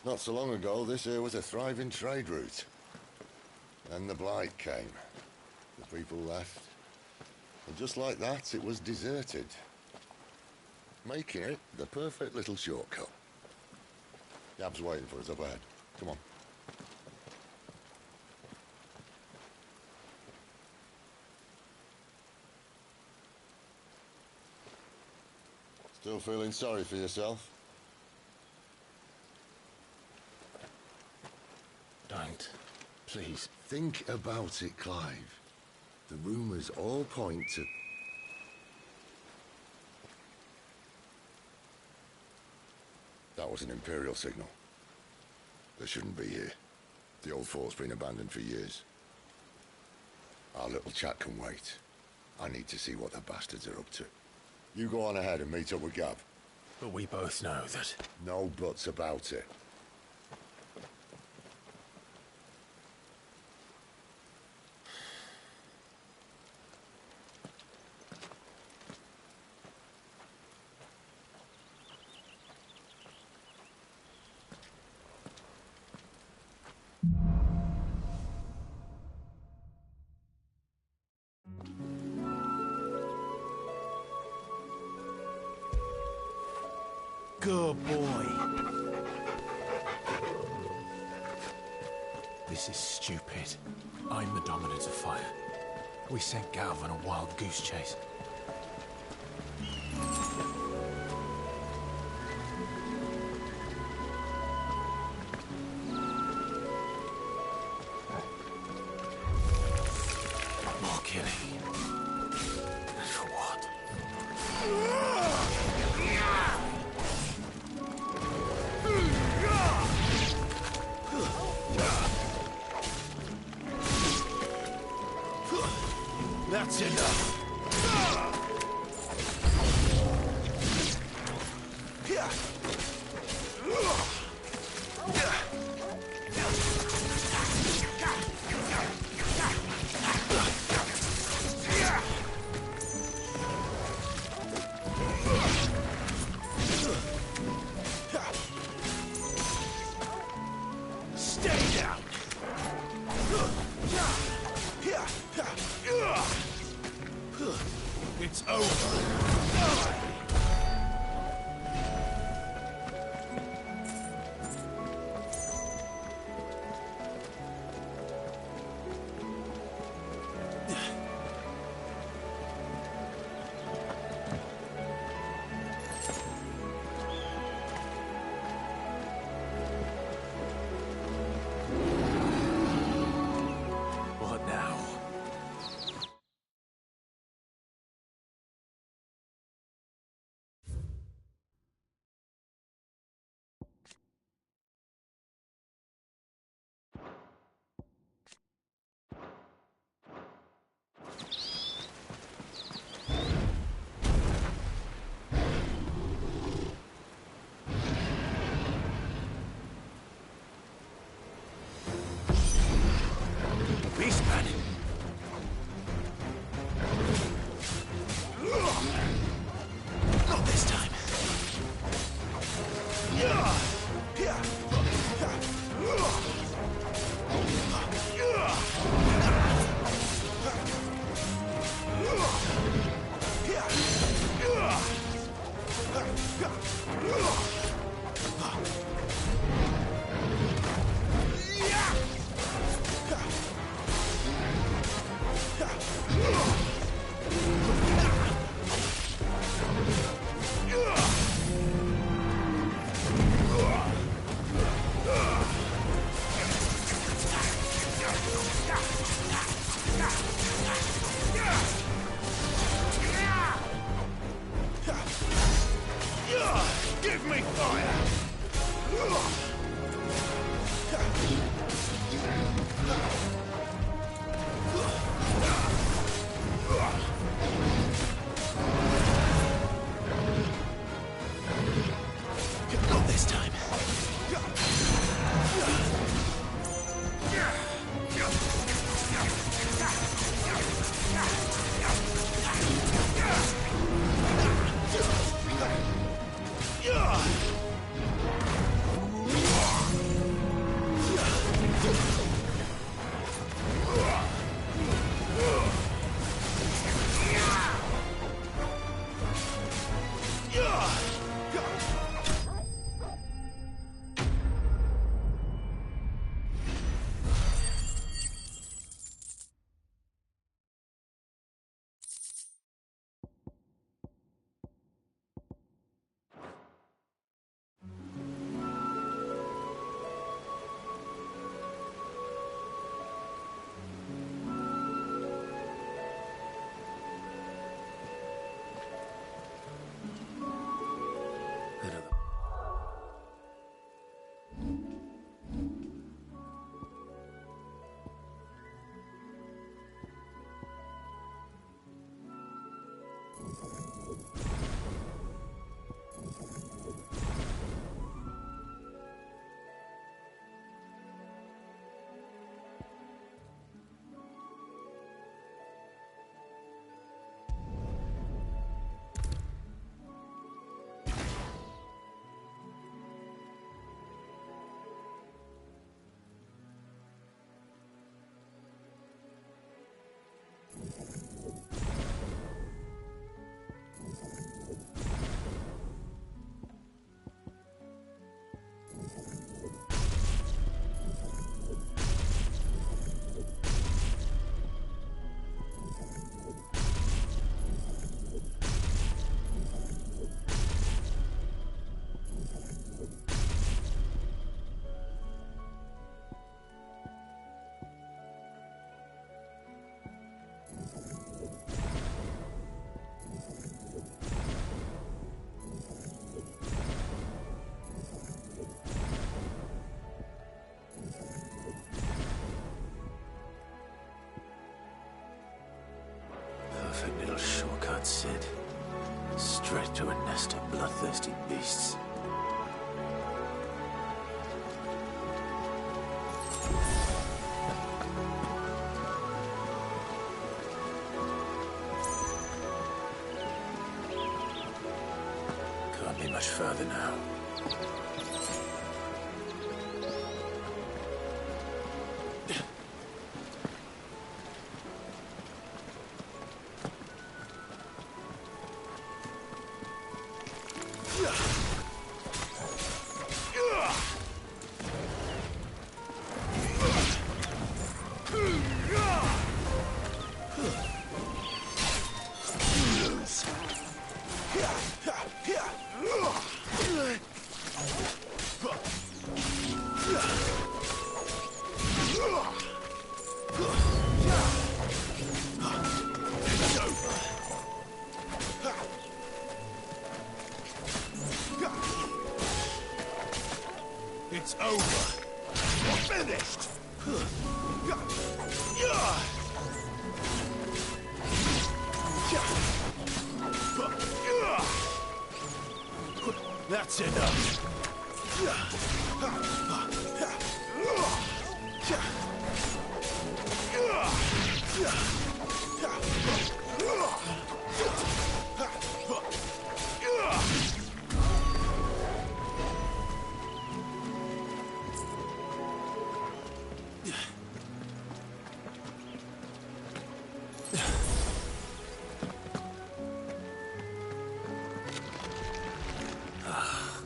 Not so long ago, this here was a thriving trade route. Then the blight came. The people left. And just like that, it was deserted. Making it the perfect little shortcut. Gab's waiting for us up ahead. Come on. Still feeling sorry for yourself? Don't. Please. Think about it, Clive. The rumours all point to... That was an Imperial signal. They shouldn't be here. The old fort's been abandoned for years. Our little chat can wait. I need to see what the bastards are up to. You go on ahead and meet up with Gab. But we both know that... No buts about it. Good boy. This is stupid. I'm the dominant of fire. We sent Gav on a wild goose chase. More killing. And for what? That's enough. Stay down. It's over. What now? Beastman! Not this time. Give me fire! Not this time. That's it. Straight to a nest of bloodthirsty beasts. Can't be much further now. It's over. We're finished. That's enough.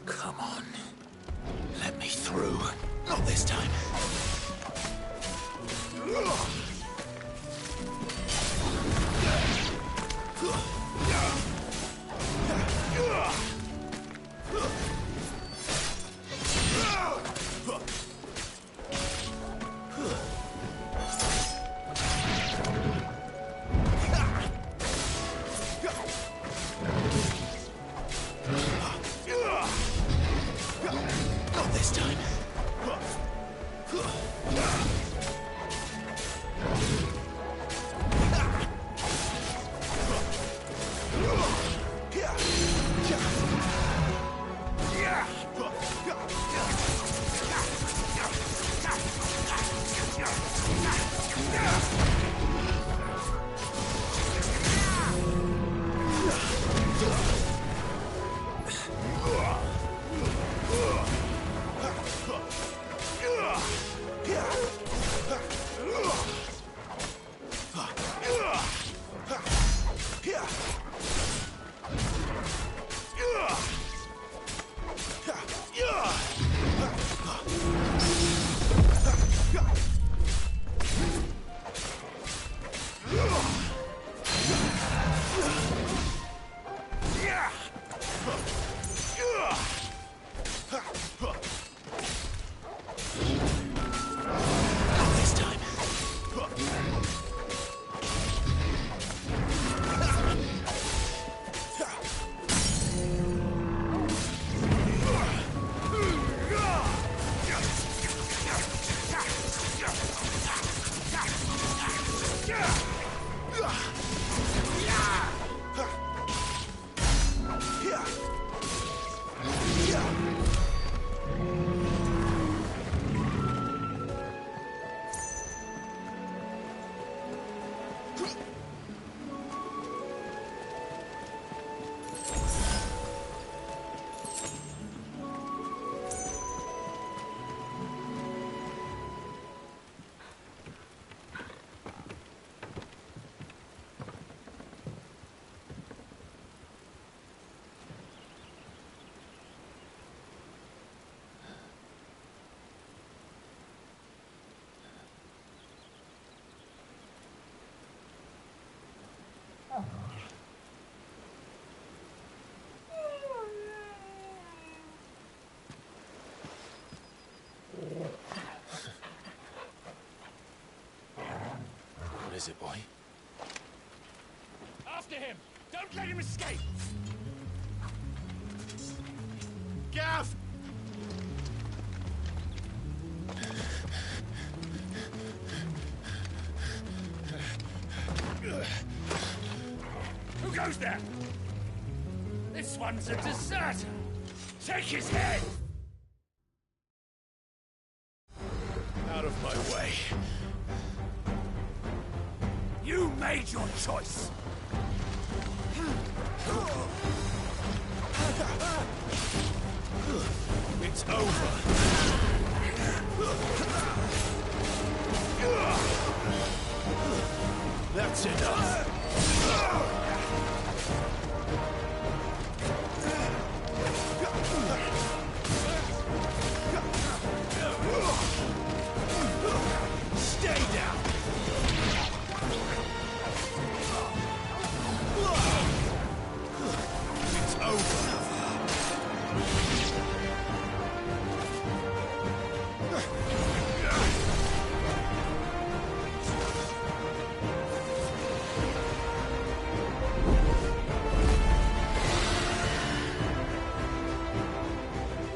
Come on. Let me through. Not this time. Not this time. What is it, boy? After him! Don't let him escape! Gav! Who got goes there? This one's a deserter. Take his head! Out of my way. You made your choice. It's over. That's enough. Stay down. It's over.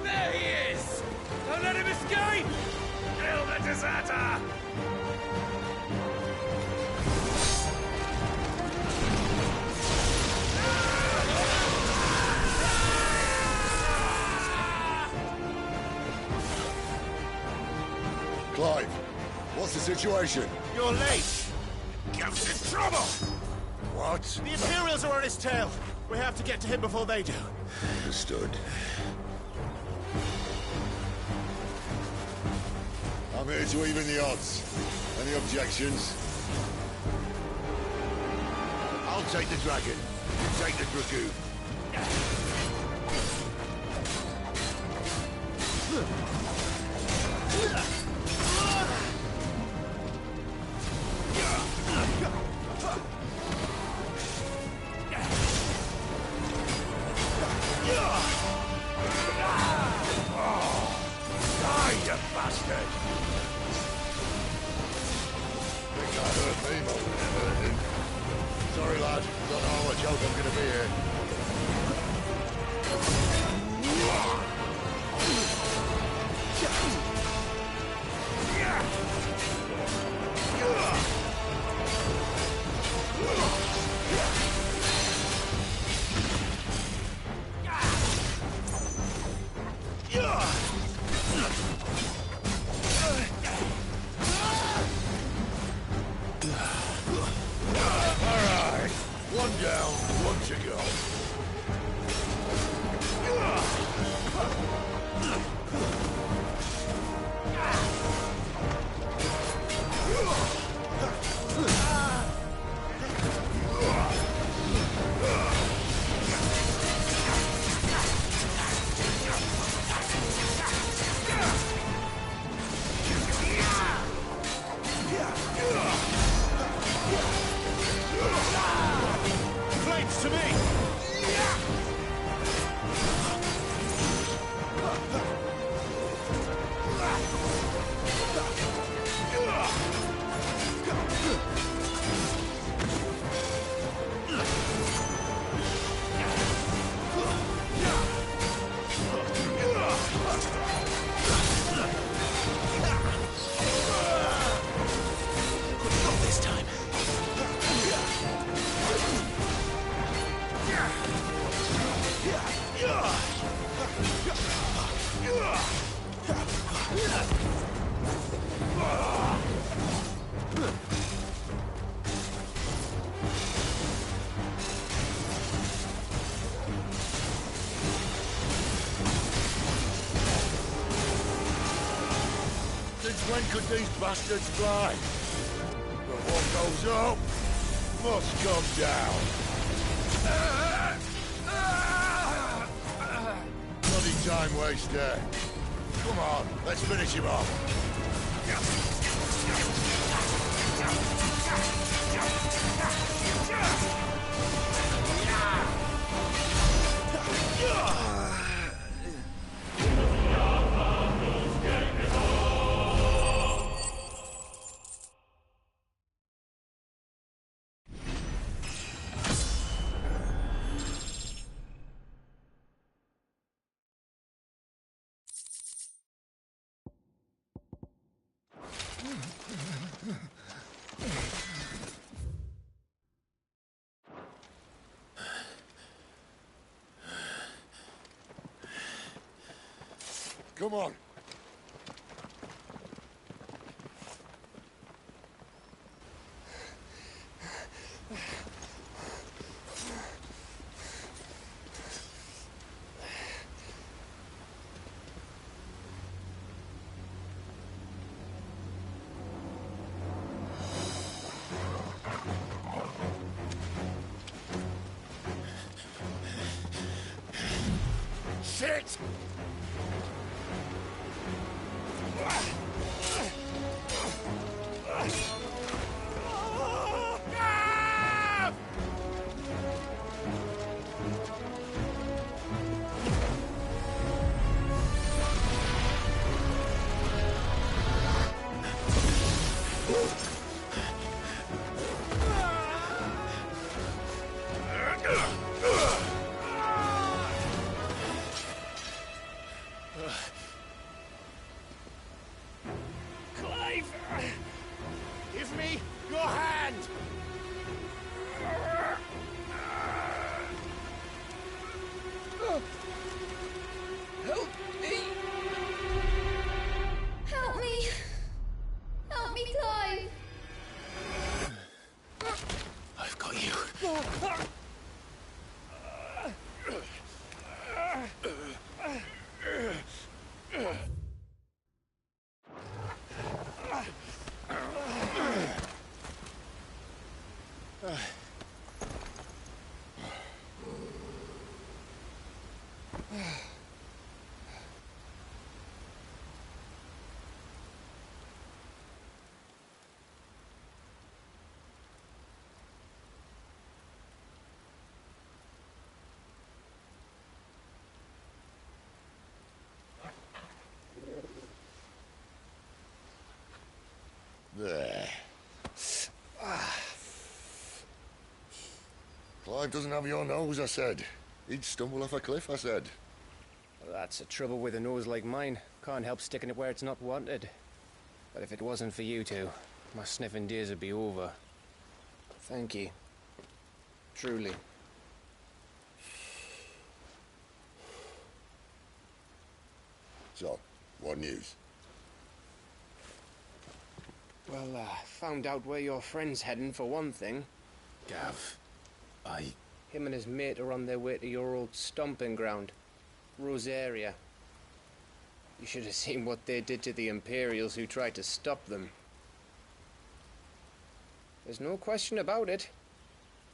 There he is! Don't let him escape! Kill the deserter! Clive, what's the situation? You're late! Gav's in trouble! What? The Imperials are on his tail! We have to get to him before they do. Understood. I'm here to even the odds. Any objections? I'll take the dragon. You take the dragoon. Die, you bastard! Think that hurt me more than it hurt him. Sorry, lad. Don't know how much help I'm gonna be here. Alright. One down, one to go. Flames to me! Not this time. Since when could these bastards fly? But what goes up must come down. Bloody time waster. Come on, let's finish him off. Come on. Shit! Clive! Give me your hand! Help me! Help me! Help me, Clive! I've got you. There. Clive doesn't have your nose, I said. He'd stumble off a cliff, I said. Well, that's the trouble with a nose like mine. Can't help sticking it where it's not wanted. But if it wasn't for you two, my sniffing days would be over. Thank you. Truly. So, what news? Well, found out where your friend's heading, for one thing. Gav, Him and his mate are on their way to your old stomping ground, Rosaria. You should have seen what they did to the Imperials who tried to stop them. There's no question about it.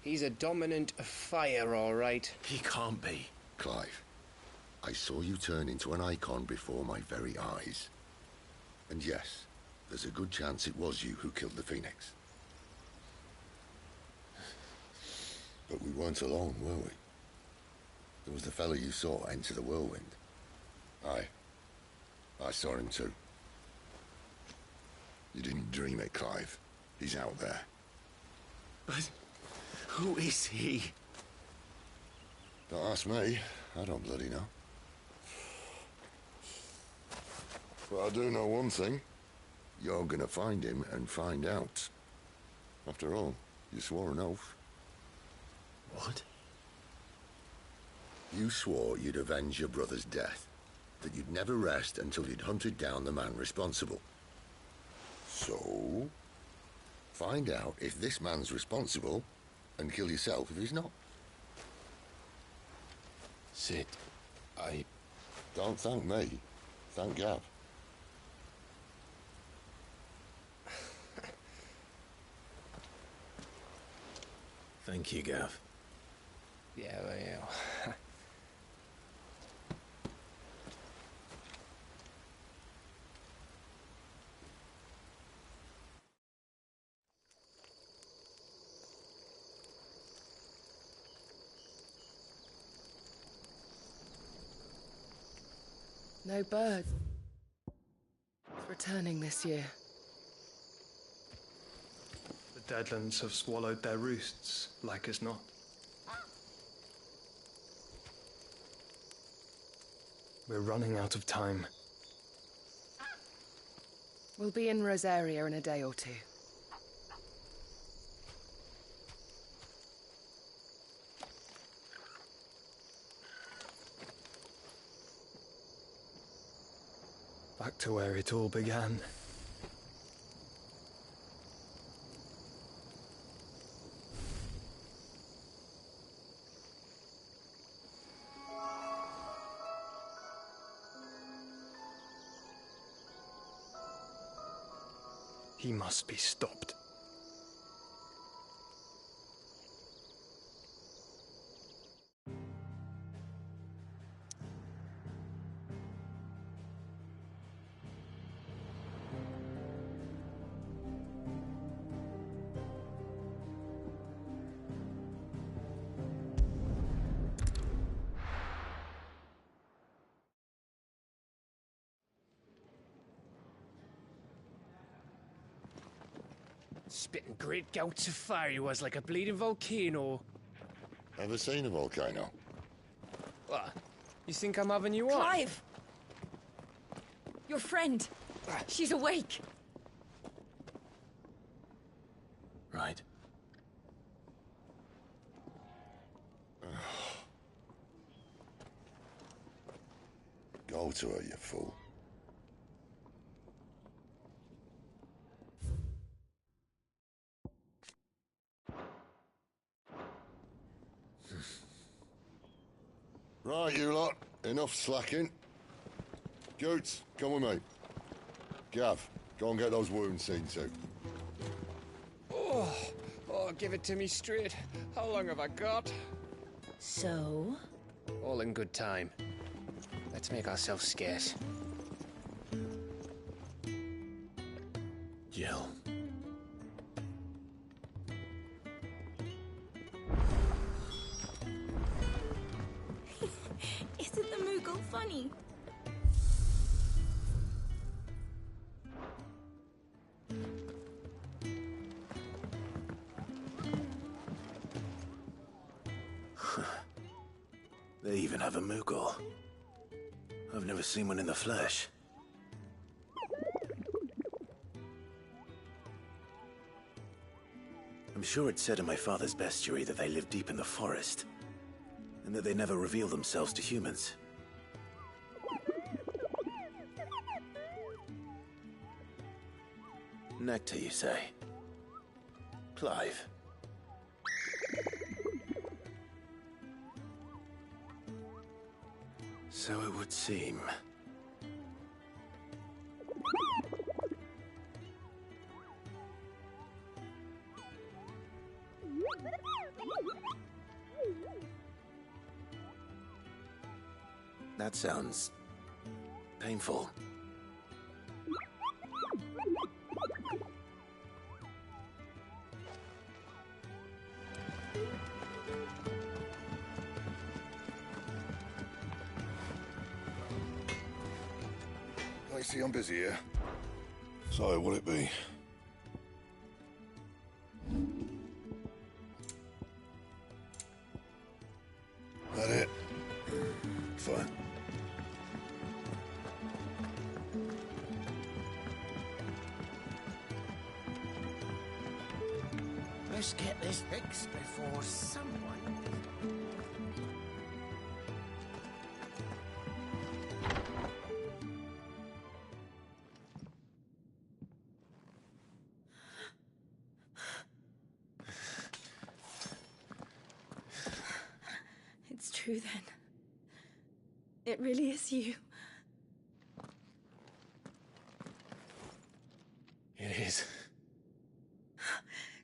He's a dominant fire, all right. he can't be. Clive, I saw you turn into an icon before my very eyes. And yes, there's a good chance it was you who killed the Phoenix. But we weren't alone, were we? There was the fellow you saw enter the whirlwind. I saw him too. You didn't dream it, Clive. He's out there. But who is he? Don't ask me. I don't bloody know. But I do know one thing. You're gonna find him and find out. After all, you swore an oath. What? You swore you'd avenge your brother's death, that you'd never rest until you'd hunted down the man responsible. So, find out if this man's responsible, and kill yourself if he's not. Sid, Don't thank me. Thank Gav. Thank you, Gav. Yeah, well, yeah. No birds returning this year. The Deadlands have swallowed their roosts, like as not. We're running out of time. We'll be in Rosaria in a day or two. Back to where it all began. He must be stopped. Spitting great gouts of fire he was, like a bleeding volcano. Ever seen a volcano? What? You think I'm having you on? Clive! Your friend. She's awake. Right. Go to her, you fool. Right, you lot. Enough slacking. Goots, come with me. Gav, go and get those wounds seen to. Oh, give it to me straight. How long have I got? So? All in good time. Let's make ourselves scarce. Jill. Isn't the Moogle funny? They even have a Moogle. I've never seen one in the flesh. I'm sure it said in my father's bestiary that they live deep in the forest, and that they never reveal themselves to humans. Nectar, you say? Clive. So it would seem. That sounds painful. I see I'm busy here. So, what'll it be? That it? Fine. Let's get this fixed before someone... It's true then. It really is you. It is.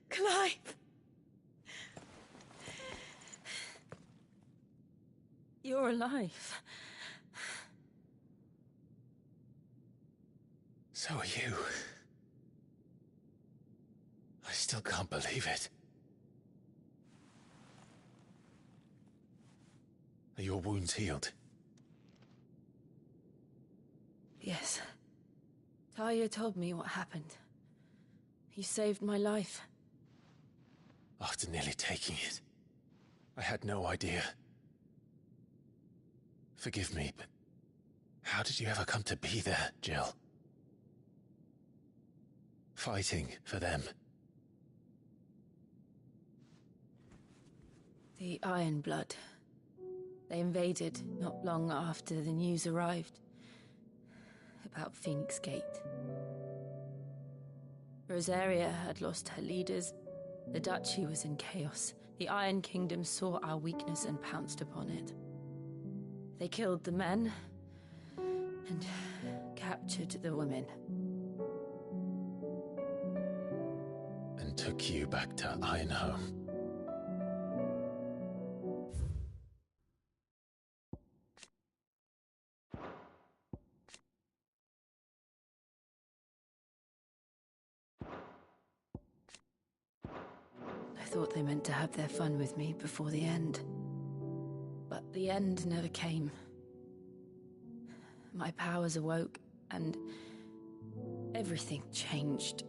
Clive! You're alive. So are you. I still can't believe it. Are your wounds healed? Yes. Talia told me what happened. You saved my life. After nearly taking it, I had no idea. Forgive me, but how did you ever come to be there, Jill? Fighting for them. The Iron Blood. They invaded not long after the news arrived. about Phoenix Gate. Rosaria had lost her leaders. The duchy was in chaos. The Iron Kingdom saw our weakness and pounced upon it. They killed the men and captured the women. And took you back to Ironhome. I thought they meant to have their fun with me before the end. But the end never came. My powers awoke, and everything changed.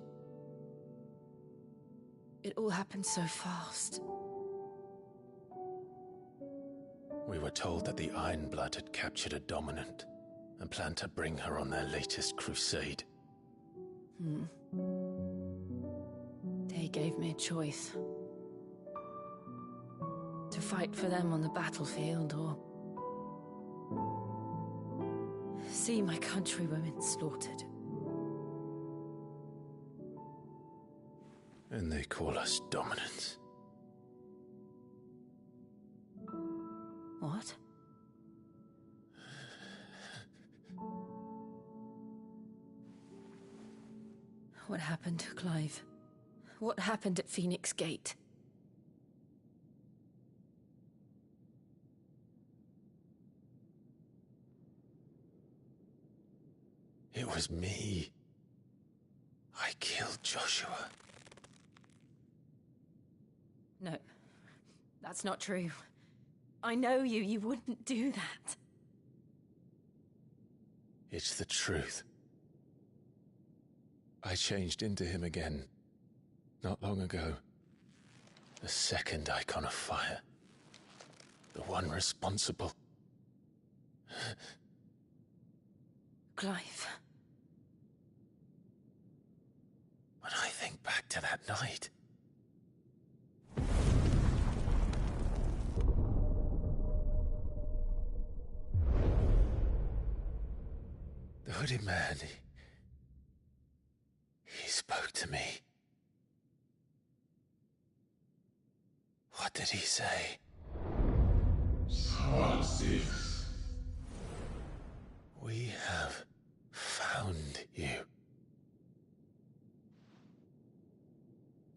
It all happened so fast. We were told that the Ironblood had captured a dominant and planned to bring her on their latest crusade. They gave me a choice. To fight for them on the battlefield, or see my countrywomen slaughtered. And they call us dominants. What? What happened, Clive? What happened at Phoenix Gate? It was me. I killed Joshua. No, that's not true. I know you. You wouldn't do that. It's the truth. I changed into him again, not long ago. The second icon of fire. The one responsible. Clive. When I think back to that night... The hooded man, he spoke to me. What did he say? We have found you.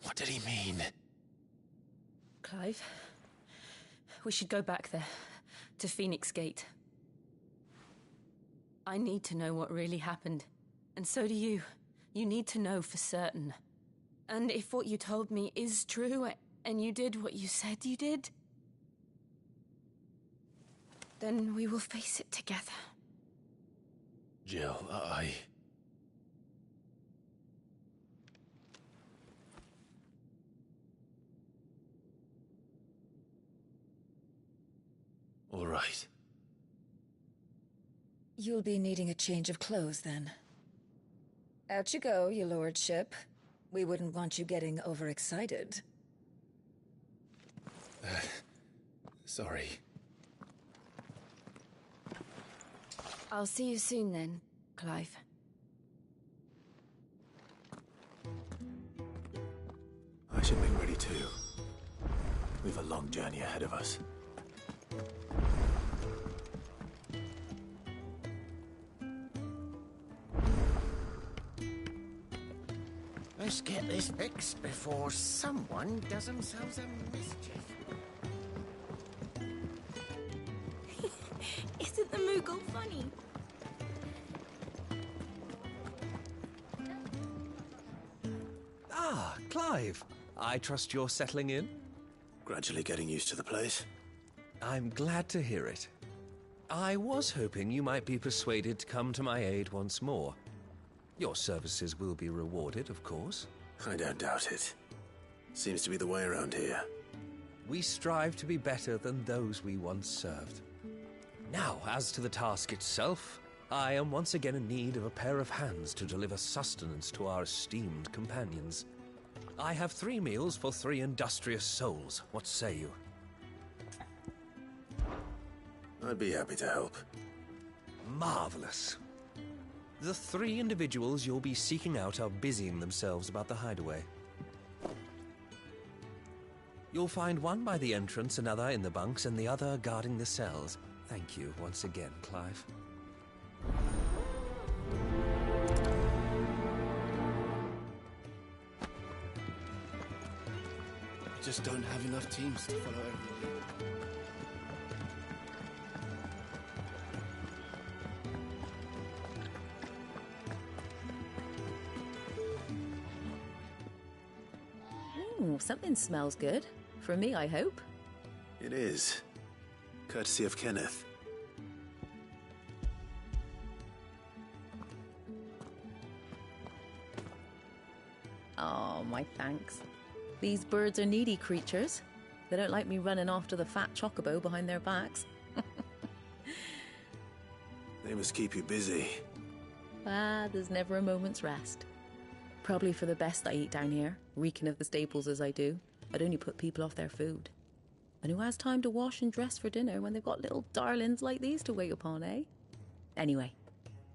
What did he mean? Clive, we should go back there, to Phoenix Gate. I need to know what really happened, and so do you. You need to know for certain. And if what you told me is true, and you did what you said you did, then we will face it together. Jill, All right. You'll be needing a change of clothes, then. Out you go, your lordship. We wouldn't want you getting overexcited. Sorry. I'll see you soon then, Clive. I should be ready too. We've a long journey ahead of us. Let's get this fixed before someone does themselves a mischief. Isn't the Moogle funny? Ah, Clive. I trust you're settling in? Gradually getting used to the place. I'm glad to hear it. I was hoping you might be persuaded to come to my aid once more. Your services will be rewarded, of course. I don't doubt it. Seems to be the way around here. We strive to be better than those we once served. Now, as to the task itself, I am once again in need of a pair of hands to deliver sustenance to our esteemed companions. I have 3 meals for 3 industrious souls. What say you? I'd be happy to help. Marvelous. The 3 individuals you'll be seeking out are busying themselves about the hideaway. You'll find one by the entrance, another in the bunks, and the other guarding the cells. Thank you once again, Clive. I just don't have enough teams to follow every lead. Ooh, something smells good. For me, I hope. It is. Courtesy of Kenneth. Oh, my thanks. These birds are needy creatures. They don't like me running after the fat chocobo behind their backs. They must keep you busy. There's never a moment's rest. Probably for the best I eat down here, reeking of the staples as I do. I'd only put people off their food. And who has time to wash and dress for dinner when they've got little darlings like these to wait upon, eh? Anyway,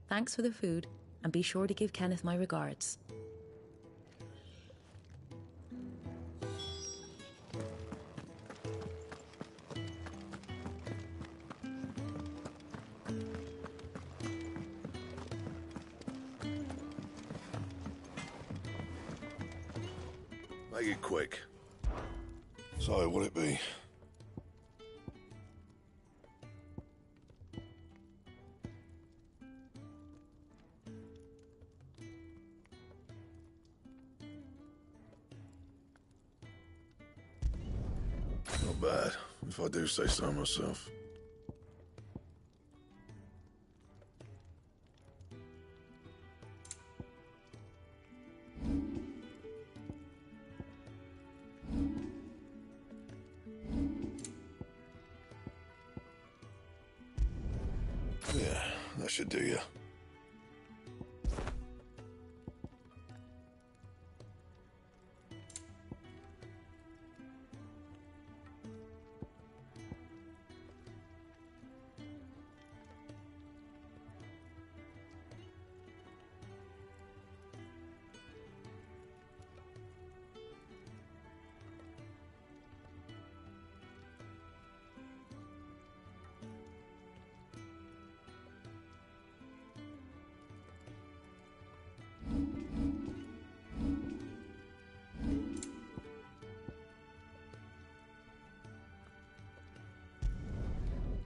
thanks for the food, and be sure to give Kenneth my regards. Make it quick. So, what'll it be? Not bad, if I do say so myself. Yeah, that should do you.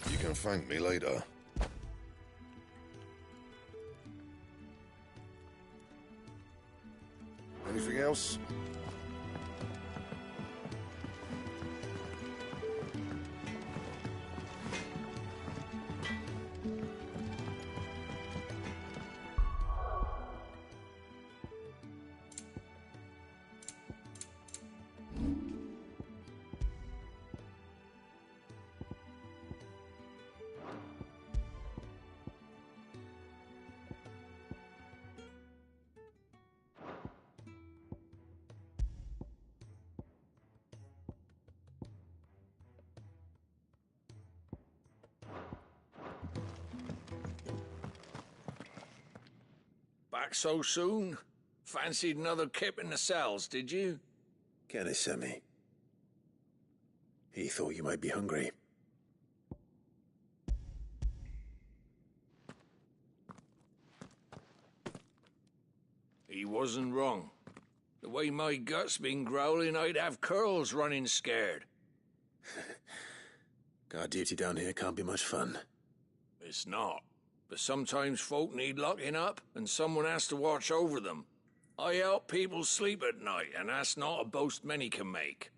You can thank me later. Anything else? Back so soon? Fancied another kip in the cells, did you? Kenneth sent me. He thought you might be hungry. He wasn't wrong. The way my gut's been growling, I'd have curls running scared. Guard duty down here can't be much fun. It's not. But sometimes folk need locking up, and someone has to watch over them. I help people sleep at night, and that's not a boast many can make.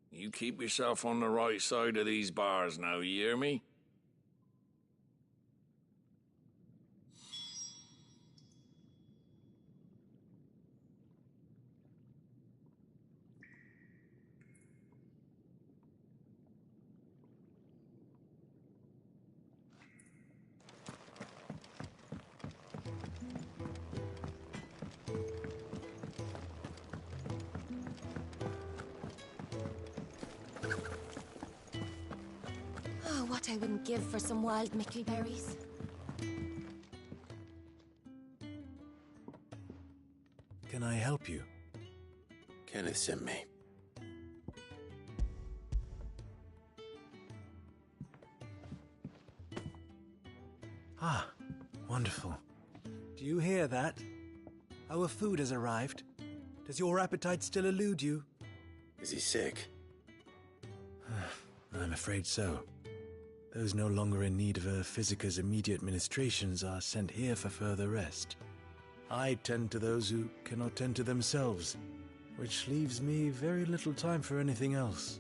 You keep yourself on the right side of these bars now, you hear me? What I wouldn't give for some wild mickleberries. can I help you? Kenneth sent me. Ah, wonderful. Do you hear that? Our food has arrived. Does your appetite still elude you? Is he sick? I'm afraid so. Those no longer in need of a physicker's immediate ministrations are sent here for further rest. I tend to those who cannot tend to themselves, which leaves me very little time for anything else.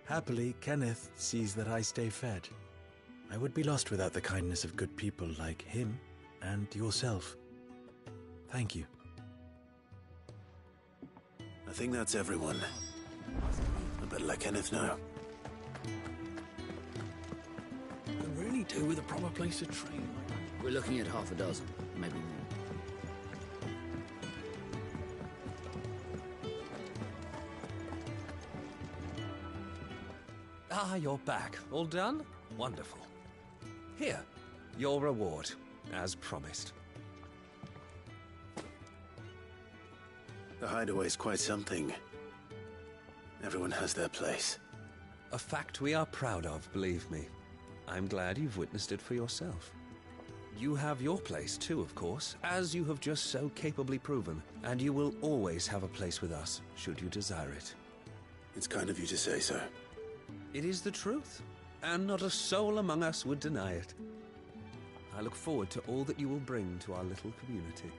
Happily, Kenneth sees that I stay fed. I would be lost without the kindness of good people like him and yourself. Thank you. I think that's everyone. I better let Kenneth know. Could really do with a proper place to train. We're looking at half a dozen, maybe more. Ah, you're back. All done? Wonderful. Here, your reward, as promised. The hideaway's quite something. Everyone has their place. A fact we are proud of, believe me. I'm glad you've witnessed it for yourself. You have your place too, of course, as you have just so capably proven, and you will always have a place with us, should you desire it. It's kind of you to say so. It is the truth, and not a soul among us would deny it. I look forward to all that you will bring to our little community.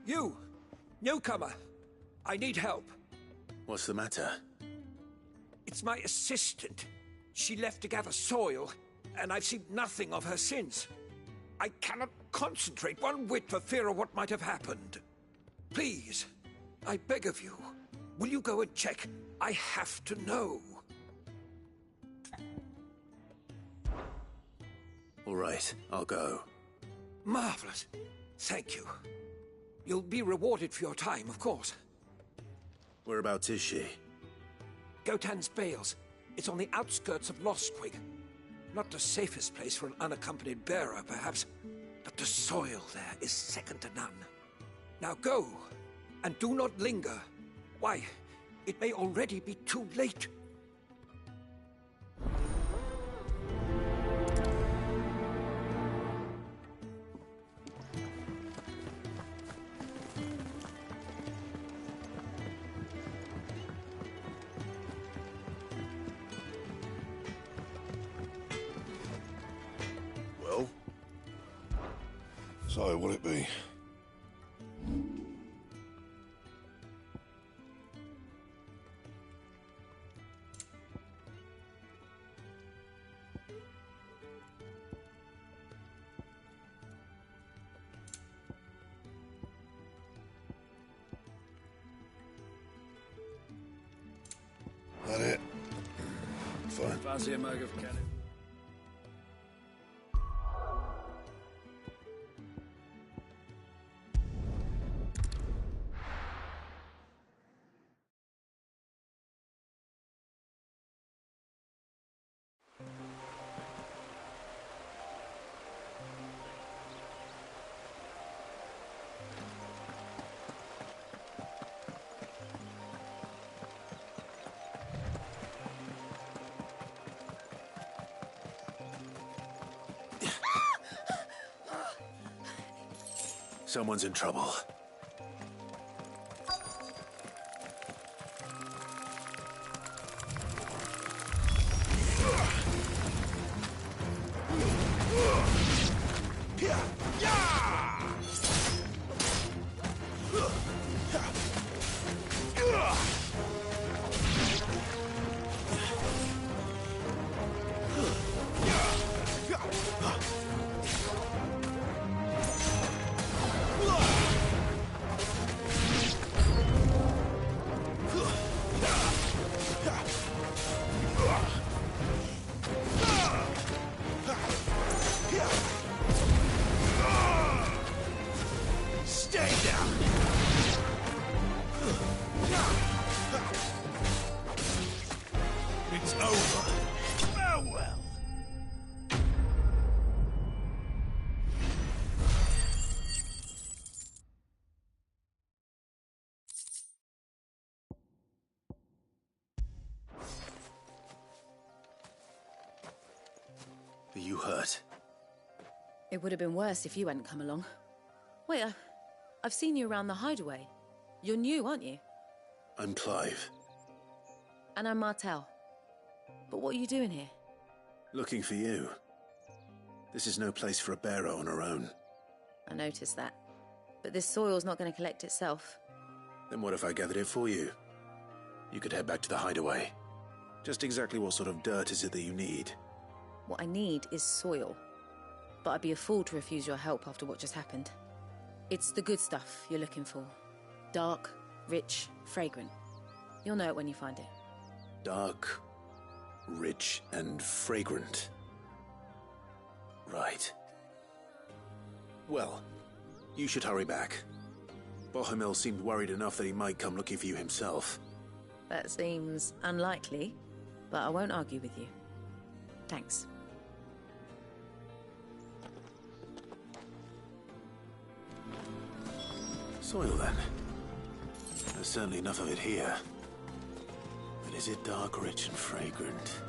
You! Newcomer! I need help. What's the matter? It's my assistant. She left to gather soil, and I've seen nothing of her since. I cannot concentrate one whit for fear of what might have happened. Please, I beg of you, will you go and check? I have to know. All right, I'll go. Marvelous. Thank you. You'll be rewarded for your time, of course. Whereabouts is she? Gotan's Bales. It's on the outskirts of Lostwig. Not the safest place for an unaccompanied bearer, perhaps, but the soil there is second to none. Now go, and do not linger. Why, it may already be too late. Well? So, what'll it be? That it? Fine. Fancy a mug of Kenneth? Someone's in trouble. It's over. Farewell. Are you hurt? It would have been worse if you hadn't come along. Wait, I've seen you around the hideaway. You're new, aren't you? I'm Clive. And I'm Martel. But what are you doing here? Looking for you. This is no place for a bearer on her own. I noticed that. But this soil's not going to collect itself. Then what if I gathered it for you? You could head back to the hideaway. Just exactly what sort of dirt is it that you need? What I need is soil. But I'd be a fool to refuse your help after what just happened. It's the good stuff you're looking for. Dark, rich, fragrant. You'll know it when you find it. Dark, rich, and fragrant. Right. Well, you should hurry back. Bohemil seemed worried enough that he might come looking for you himself. That seems unlikely, but I won't argue with you. Thanks. Soil, then. There's certainly enough of it here. But is it dark, rich, and fragrant?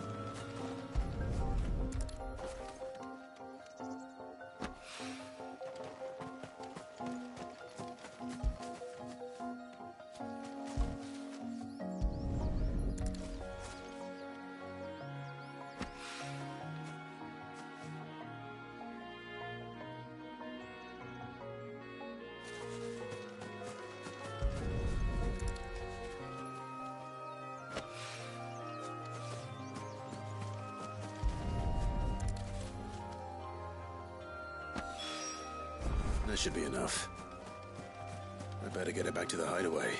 That should be enough. I better get it back to the hideaway.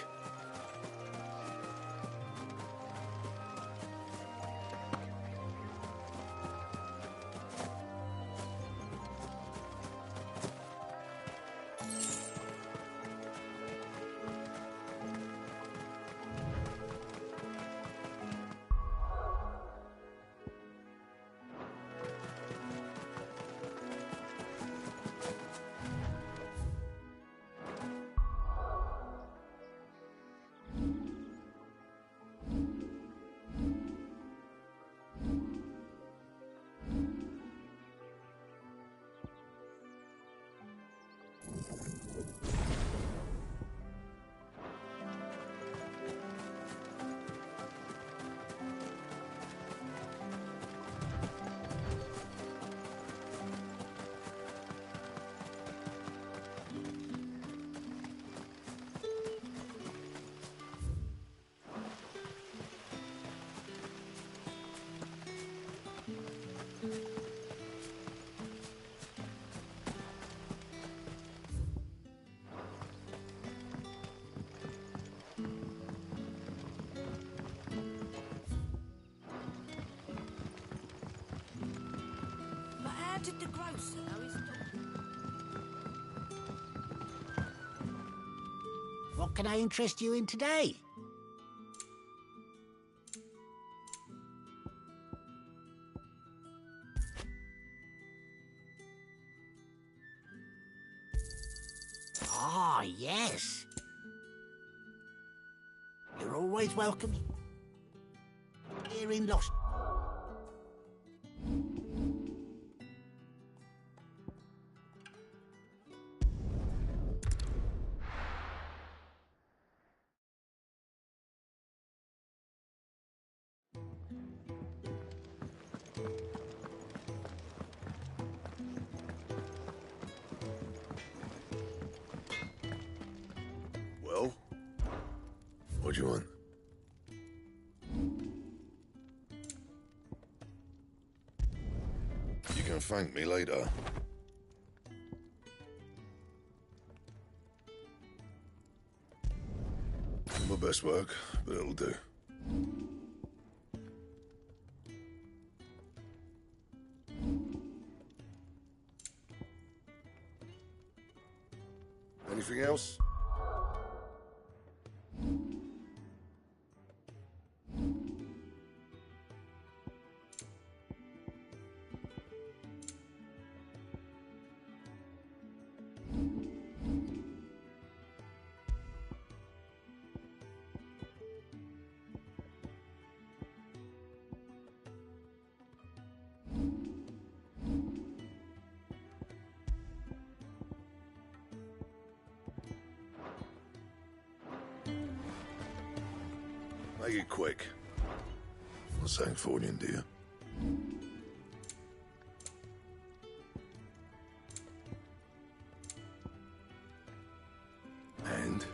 Did the grocer know his daughter? What can I interest you in today? Ah, yes. You're always welcome here in Lost. Well? What do you want? You can thank me later. My best work, but it'll do. Anything else? Make it quick. Not Sangforian, do you? And?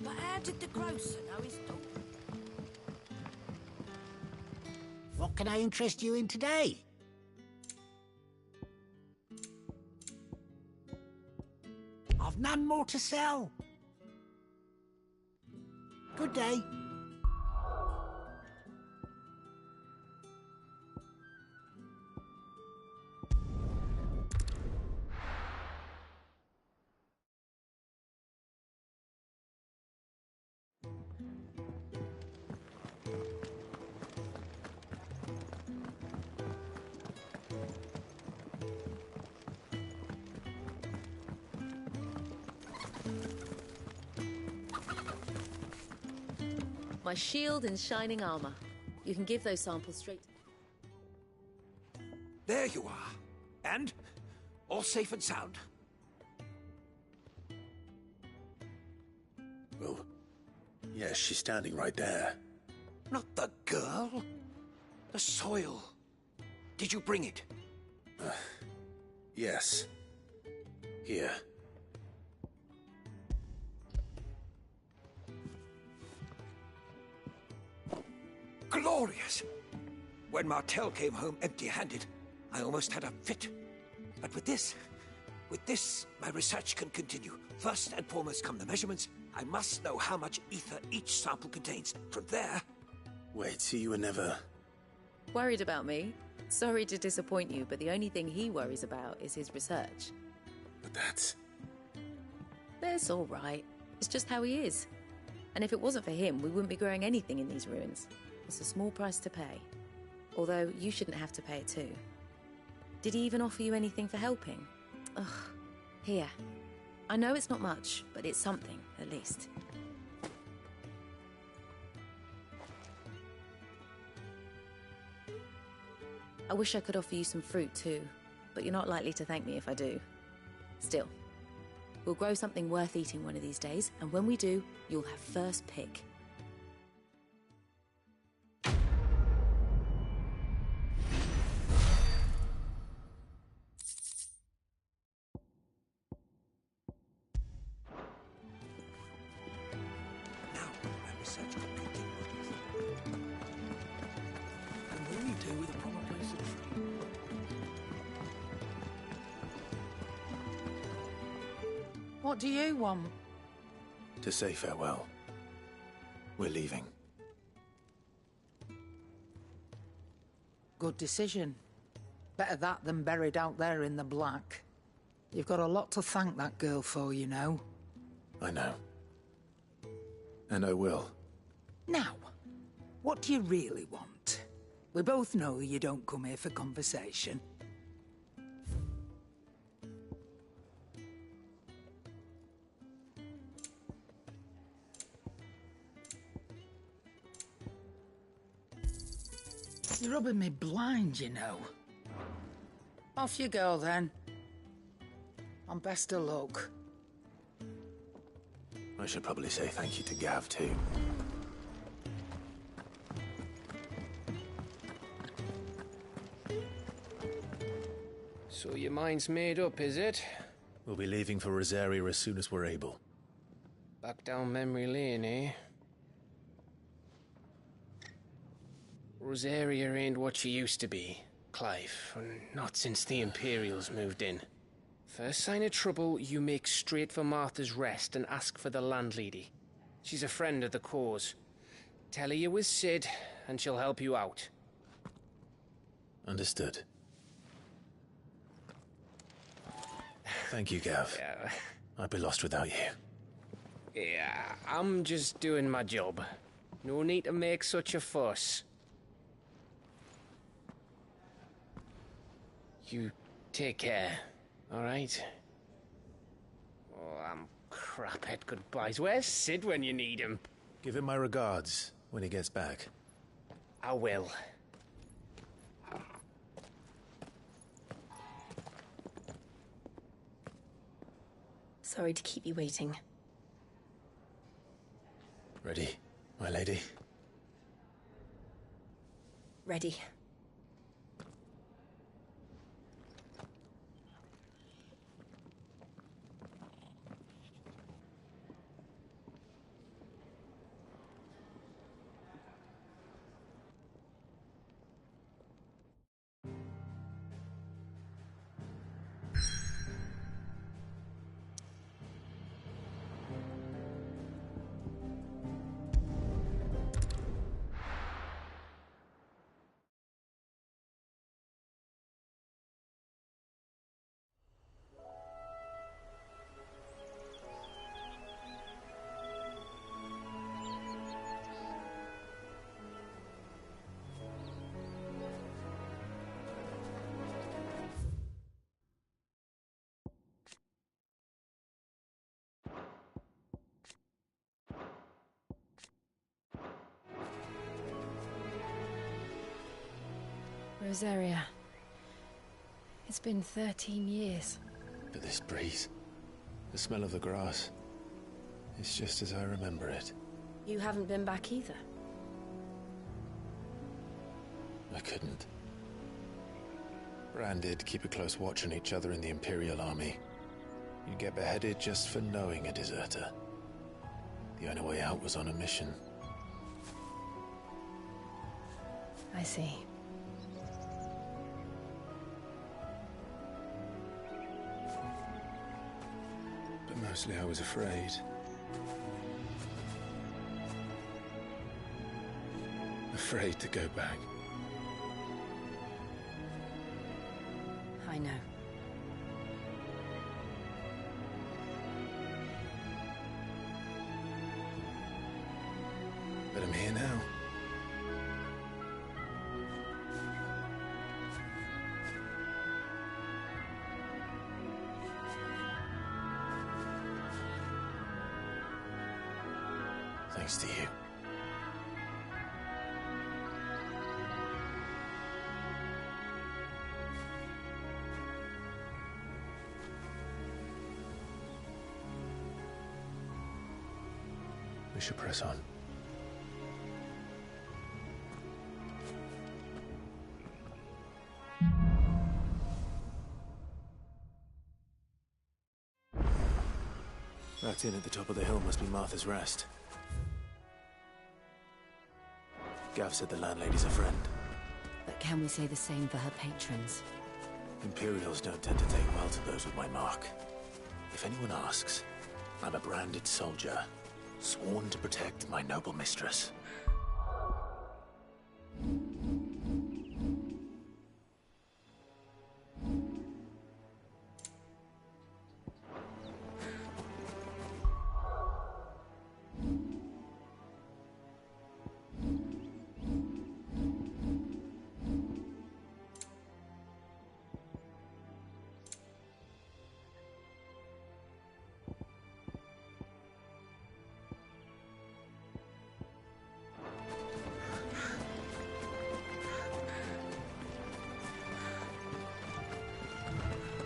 But how did the grocer know his daughter? What can I interest you in today? I've none more to sell. Good day. My shield and shining armor. You can give those samples straight. There you are. And? All safe and sound? Well, yes, she's standing right there. Not the girl. The soil. Did you bring it? Yes. Here. Glorious! When Martel came home empty-handed, I almost had a fit. But with this, my research can continue. First and foremost come the measurements. I must know how much ether each sample contains. From there... Wait, so you were never... Worried about me? Sorry to disappoint you, but the only thing he worries about is his research. But that's... That's all right. It's just how he is. And if it wasn't for him, we wouldn't be growing anything in these ruins. It's a small price to pay. Although, you shouldn't have to pay it too. Did he even offer you anything for helping? Ugh. Here. I know it's not much, but it's something, at least. I wish I could offer you some fruit too, but you're not likely to thank me if I do. Still, we'll grow something worth eating one of these days, and when we do, you'll have first pick. What do you want? To say farewell. We're leaving. Good decision. Better that than buried out there in the black. You've got a lot to thank that girl for, you know. I know. And I will. Now, what do you really want? We both know you don't come here for conversation. You're rubbing me blind, you know. Off you go, then. And best of luck. I should probably say thank you to Gav, too. So your mind's made up, is it? We'll be leaving for Rosaria as soon as we're able. Back down memory lane, eh? Rosaria ain't what she used to be, Clive. Not since the Imperials moved in. First sign of trouble, you make straight for Martha's Rest and ask for the landlady. She's a friend of the cause. Tell her you're with Sid, and she'll help you out. Understood. Thank you, Gav. Yeah. I'd be lost without you. Yeah, I'm just doing my job. No need to make such a fuss. You take care, alright? Oh, I'm crap at goodbyes. Where's Sid when you need him? Give him my regards when he gets back. I will. Sorry to keep you waiting. Ready, my lady? Ready. Rosaria. It's been 13 years. But this breeze, the smell of the grass, it's just as I remember it. You haven't been back either. I couldn't. Bran did keep a close watch on each other in the Imperial Army. You'd get beheaded just for knowing a deserter. The only way out was on a mission. I see. But mostly I was afraid. Afraid to go back. I know. But I'm here now. Thanks to you. We should press on. That inn at the top of the hill must be Martha's Rest. Gav said the landlady's a friend. But can we say the same for her patrons? Imperials don't tend to take well to those with my mark. If anyone asks, I'm a branded soldier, sworn to protect my noble mistress.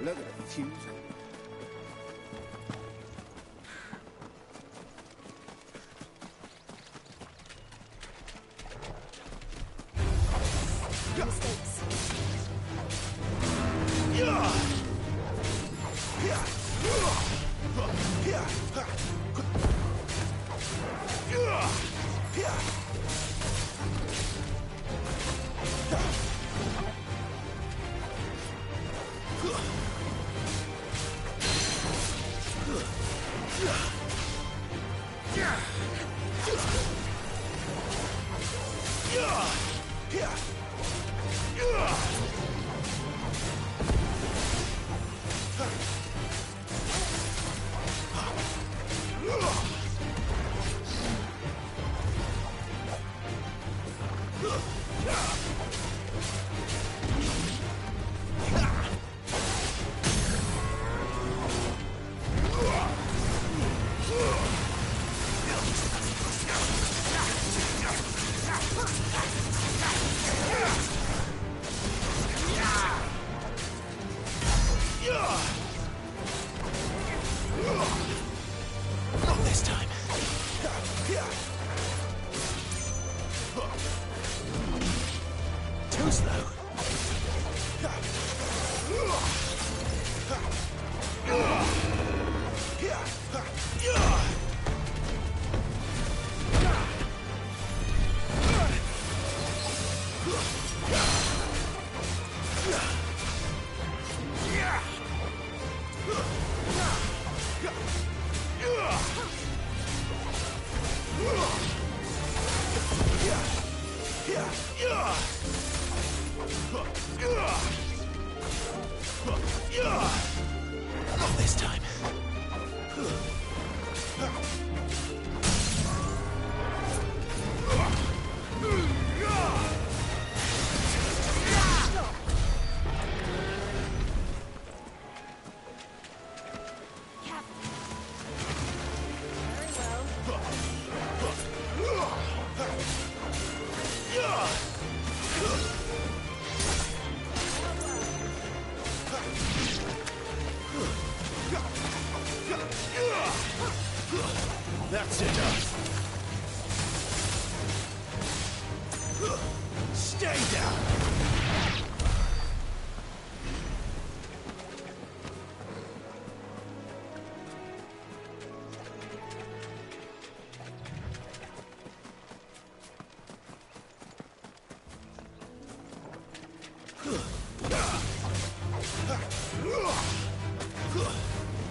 Look at the fuse. Mistakes.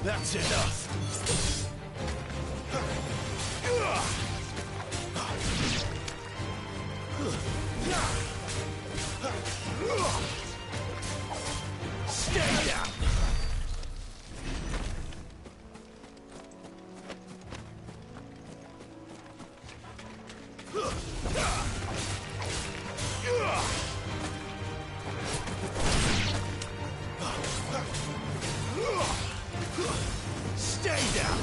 That's enough. Stay down. Stay down.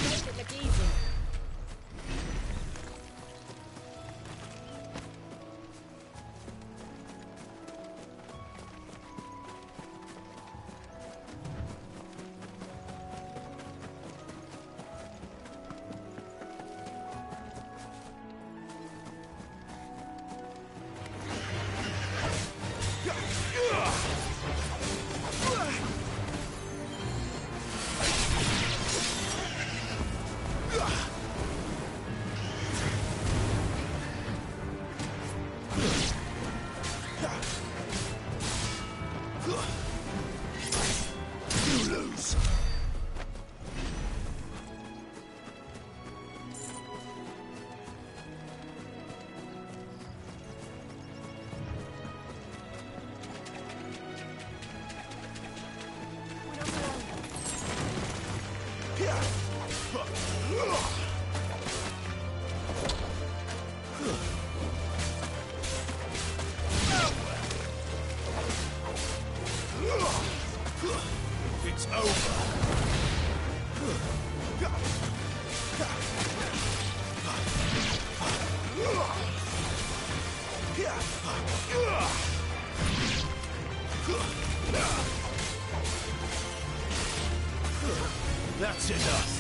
Make it look easy. You lose. It's over. That's enough.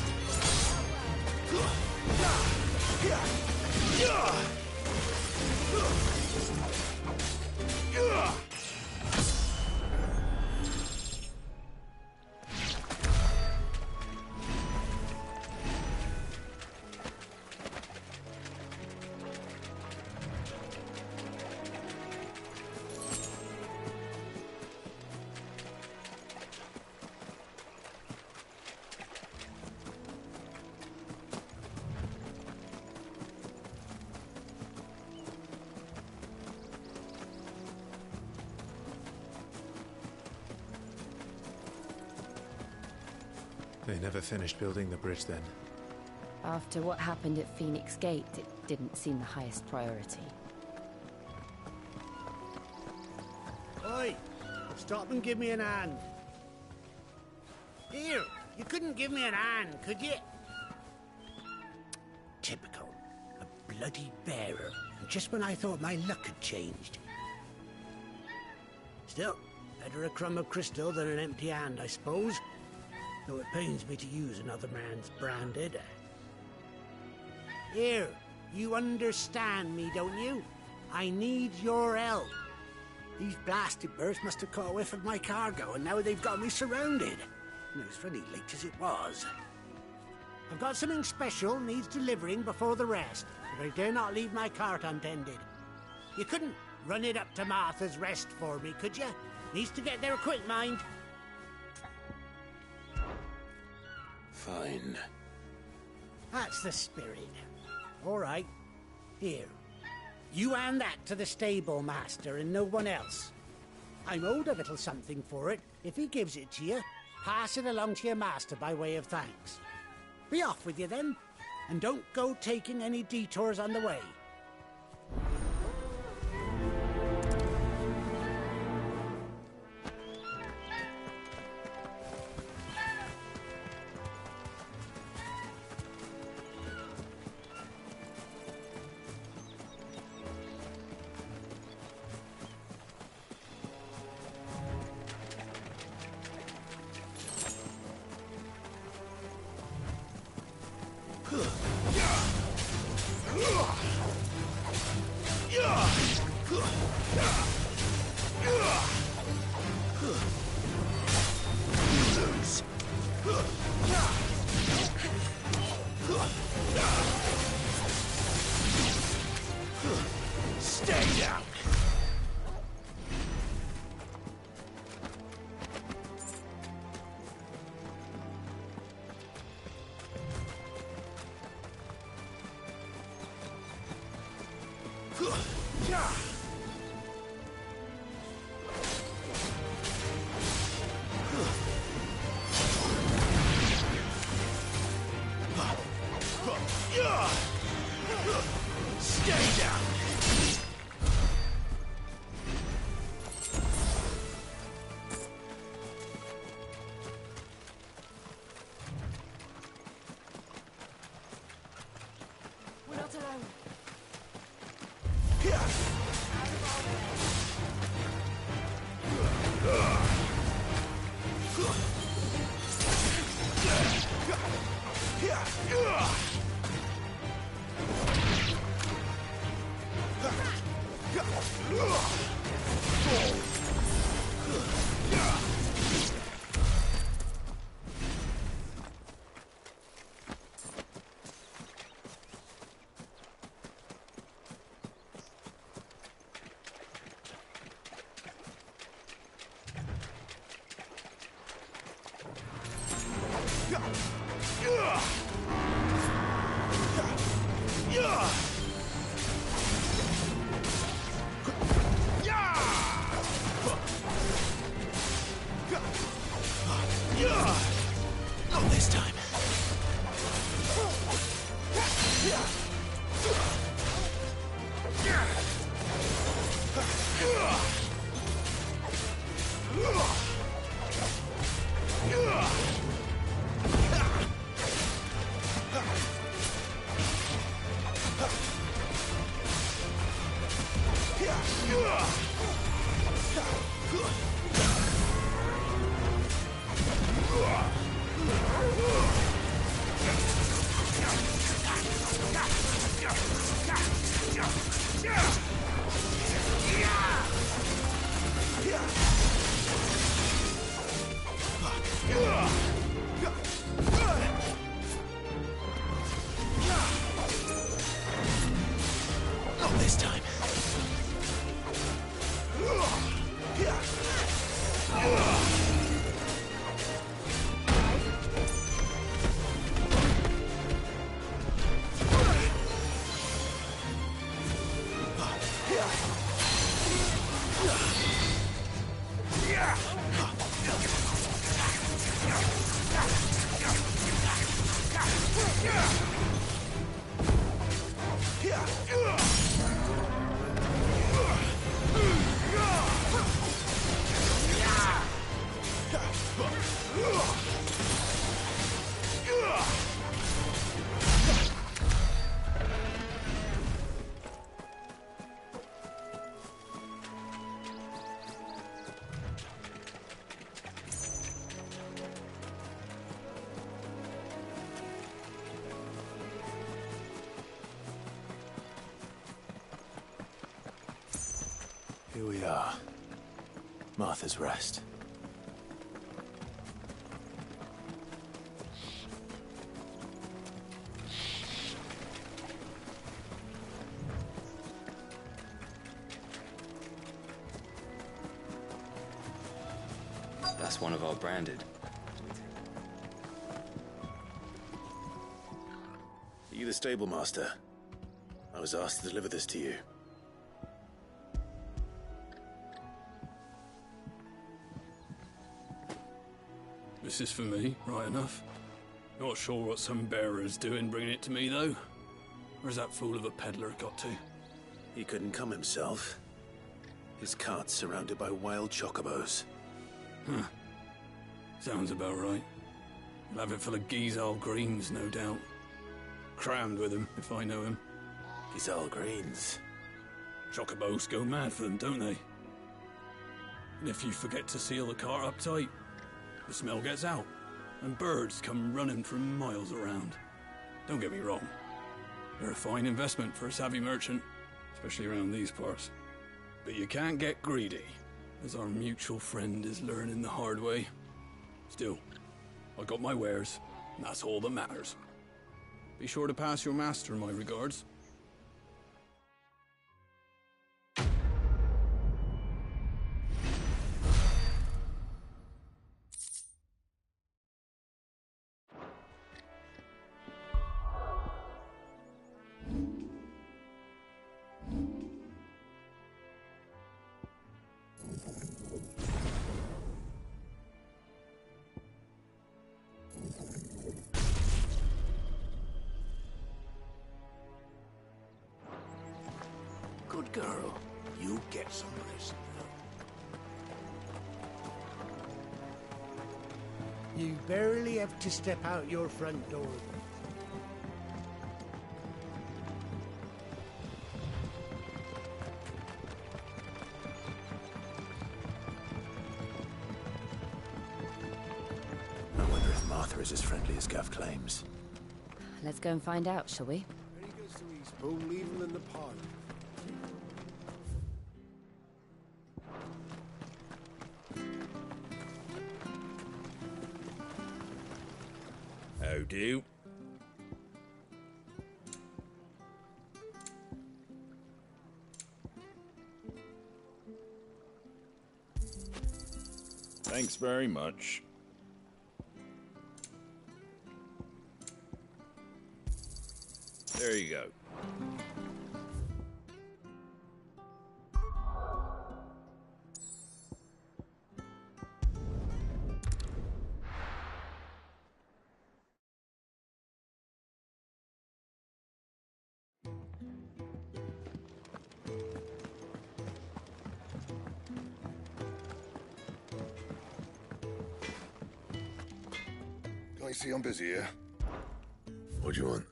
They never finished building the bridge then. After what happened at Phoenix Gate, it didn't seem the highest priority. Oi! Stop and give me an hand. Here, you couldn't give me an hand, could you? Typical. A bloody bearer. Just when I thought my luck had changed. Still, better a crumb of crystal than an empty hand, I suppose. Though it pains me to use another man's branded. Here, you understand me, don't you? I need your help. These blasted birds must have caught a whiff of my cargo, and now they've got me surrounded. And it was fairly late as it was. I've got something special needs delivering before the rest, but I dare not leave my cart untended. You couldn't run it up to Martha's Rest for me, could you? Needs to get there quick, mind. Fine. That's the spirit. All right. Here. You hand that to the stable master and no one else. I'm owed a little something for it. If he gives it to you, pass it along to your master by way of thanks. Be off with you then, and don't go taking any detours on the way. Stay down! We're not alone. Not this time. Not this time. Here we are. Martha's Rest. That's one of our branded. Are you the stable master? I was asked to deliver this to you. This is for me, right enough. Not sure what some bearer's doing bringing it to me, though. Where's that fool of a peddler got to? He couldn't come himself. His cart's surrounded by wild chocobos. Huh. Sounds about right. He'll have it full of Gizal greens, no doubt. Crammed with him, if I know him. Gizal greens? Chocobos go mad for them, don't they? And if you forget to seal the cart up tight, the smell gets out, and birds come running from miles around. Don't get me wrong. They're a fine investment for a savvy merchant, especially around these parts. But you can't get greedy, as our mutual friend is learning the hard way. Still, I got my wares, and that's all that matters. Be sure to pass your master my regards. Good girl. You get some rest now. You barely have to step out your front door. I wonder if Martha is as friendly as Gav claims. Let's go and find out, shall we? Ready goes to Eastbourne, leave him in the pod. How do? Thanks very much. There you go. Can't you see I'm busy here? What do you want?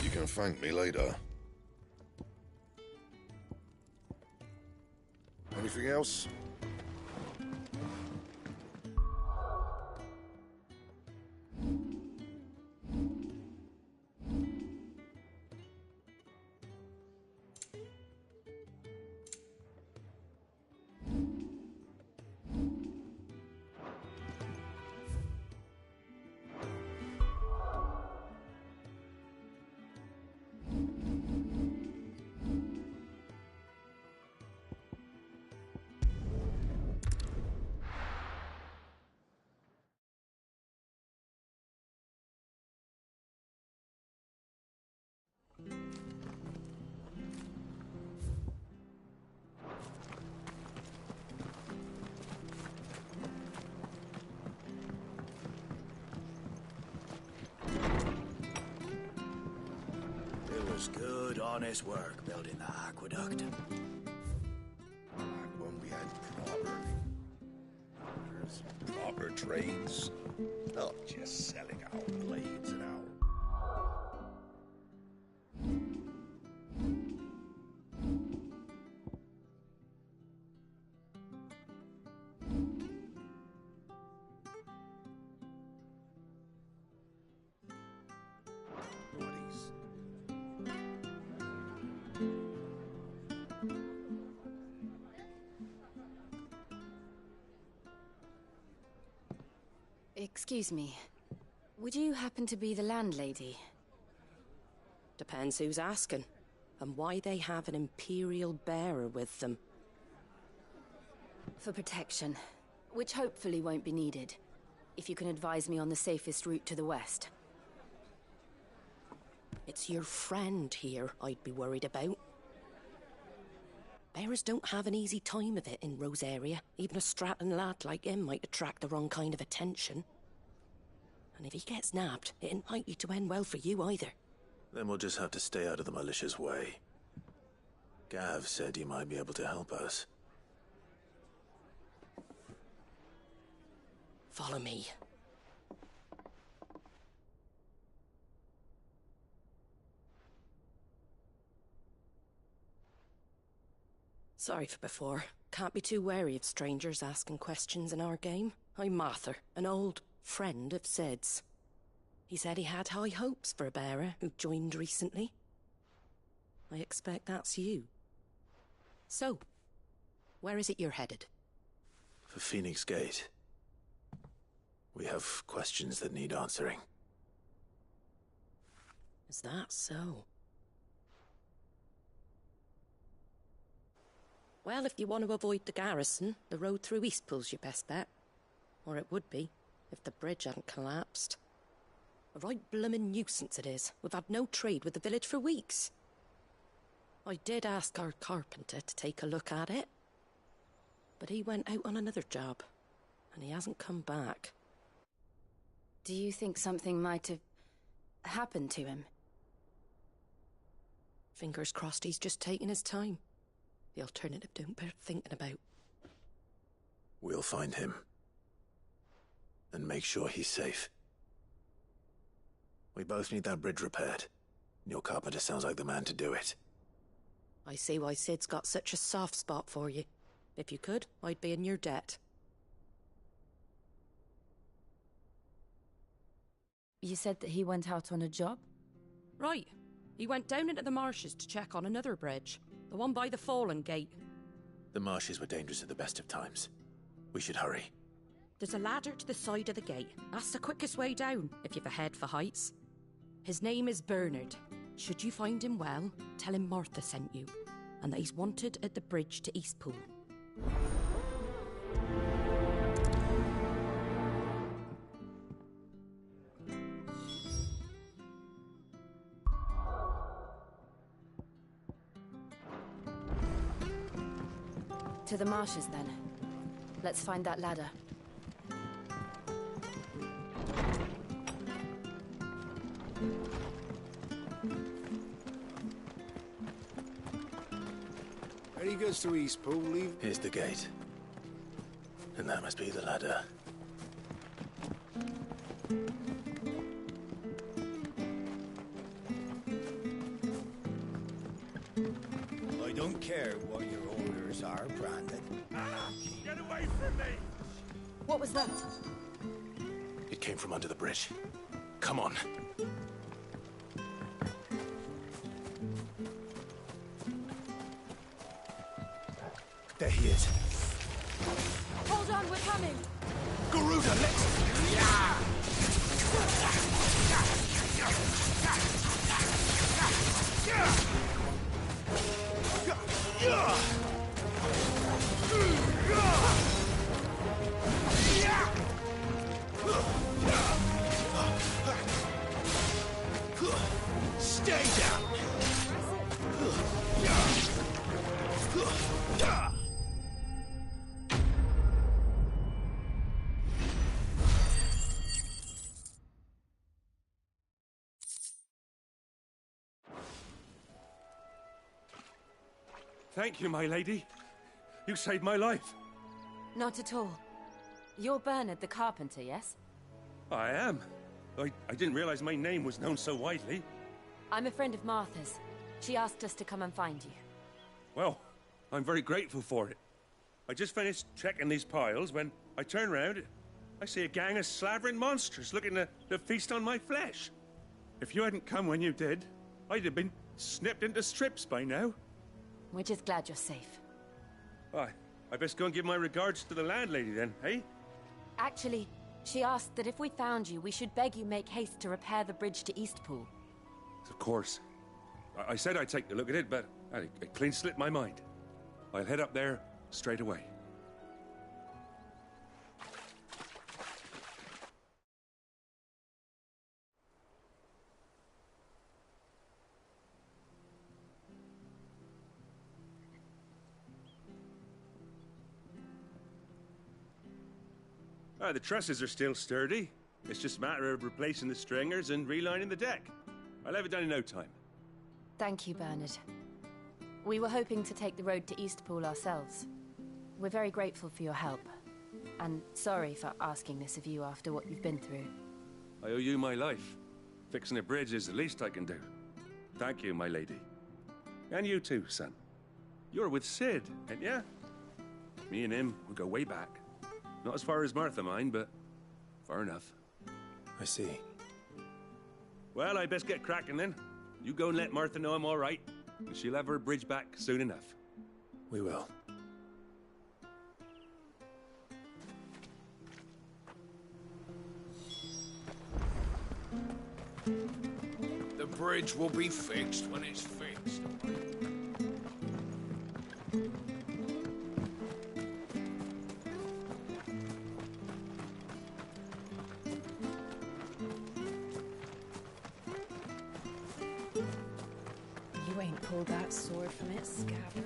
You can thank me later. Anything else? It was good, honest work building the aqueduct. Back when we had proper trades, not just selling our blades and our... Excuse me. Would you happen to be the landlady? Depends who's asking, and why they have an Imperial bearer with them. For protection, which hopefully won't be needed. If you can advise me on the safest route to the west. It's your friend here I'd be worried about. Bearers don't have an easy time of it in Rosaria. Even a Stratton lad like him might attract the wrong kind of attention. And if he gets nabbed, it ain't likely to end well for you either. Then we'll just have to stay out of the malicious way. Gav said he might be able to help us. Follow me. Sorry for before. Can't be too wary of strangers asking questions in our game. I'm Martha, an old friend of Sid's. He said he had high hopes for a bearer who joined recently. I expect that's you. So, where is it you're headed? For Phoenix Gate. We have questions that need answering. Is that so? Well, if you want to avoid the garrison, the road through Eastpool's your best bet. Or it would be, if the bridge hadn't collapsed. A right bloomin' nuisance it is. We've had no trade with the village for weeks. I did ask our carpenter to take a look at it. But he went out on another job, and he hasn't come back. Do you think something might have happened to him? Fingers crossed he's just taking his time. The alternative don't bear thinking about. We'll find him. And make sure he's safe. We both need that bridge repaired. Your carpenter sounds like the man to do it. I see why Sid's got such a soft spot for you. If you could, I'd be in your debt. You said that he went out on a job? Right. He went down into the marshes to check on another bridge. The one by the Fallen Gate. The marshes were dangerous at the best of times. We should hurry. There's a ladder to the side of the gate. That's the quickest way down, if you've a head for heights. His name is Bernard. Should you find him well, tell him Martha sent you, and that he's wanted at the bridge to Eastpool. To the marshes, then. Let's find that ladder. How he goes to Eastpool, leave... Here's the gate. And that must be the ladder. I don't care what your orders are, Brandon. Get away from me! What was that? It came from under the bridge. Come on. There he is. Hold on, we're coming! Garuda, let's... Yeah! Stay down! Thank you, my lady. You saved my life. Not at all. You're Bernard the carpenter, yes? I am. I didn't realize my name was known so widely. I'm a friend of Martha's. She asked us to come and find you. Well, I'm very grateful for it. I just finished checking these piles when I turn around. I see a gang of slavering monsters looking to feast on my flesh. If you hadn't come when you did, I'd have been snipped into strips by now. We're just glad you're safe. I best go and give my regards to the landlady then, eh? Actually, she asked that if we found you, we should beg you make haste to repair the bridge to Eastpool. Of course. I said I'd take a look at it, but it clean slipped my mind. I'll head up there straight away. The trusses are still sturdy. It's just a matter of replacing the stringers and relining the deck. I'll have it done in no time. Thank you, Bernard. We were hoping to take the road to Eastpool ourselves. We're very grateful for your help. And sorry for asking this of you after what you've been through. I owe you my life. Fixing a bridge is the least I can do. Thank you, my lady. And you too, son. You're with Sid, ain't ya? Me and him, we go way back. Not as far as Martha, mind, but far enough. I see. Well, I best get cracking then. You go and let Martha know I'm all right, and she'll have her bridge back soon enough. We will. The bridge will be fixed when it's fixed. You ain't pulled that sword from its scabbard.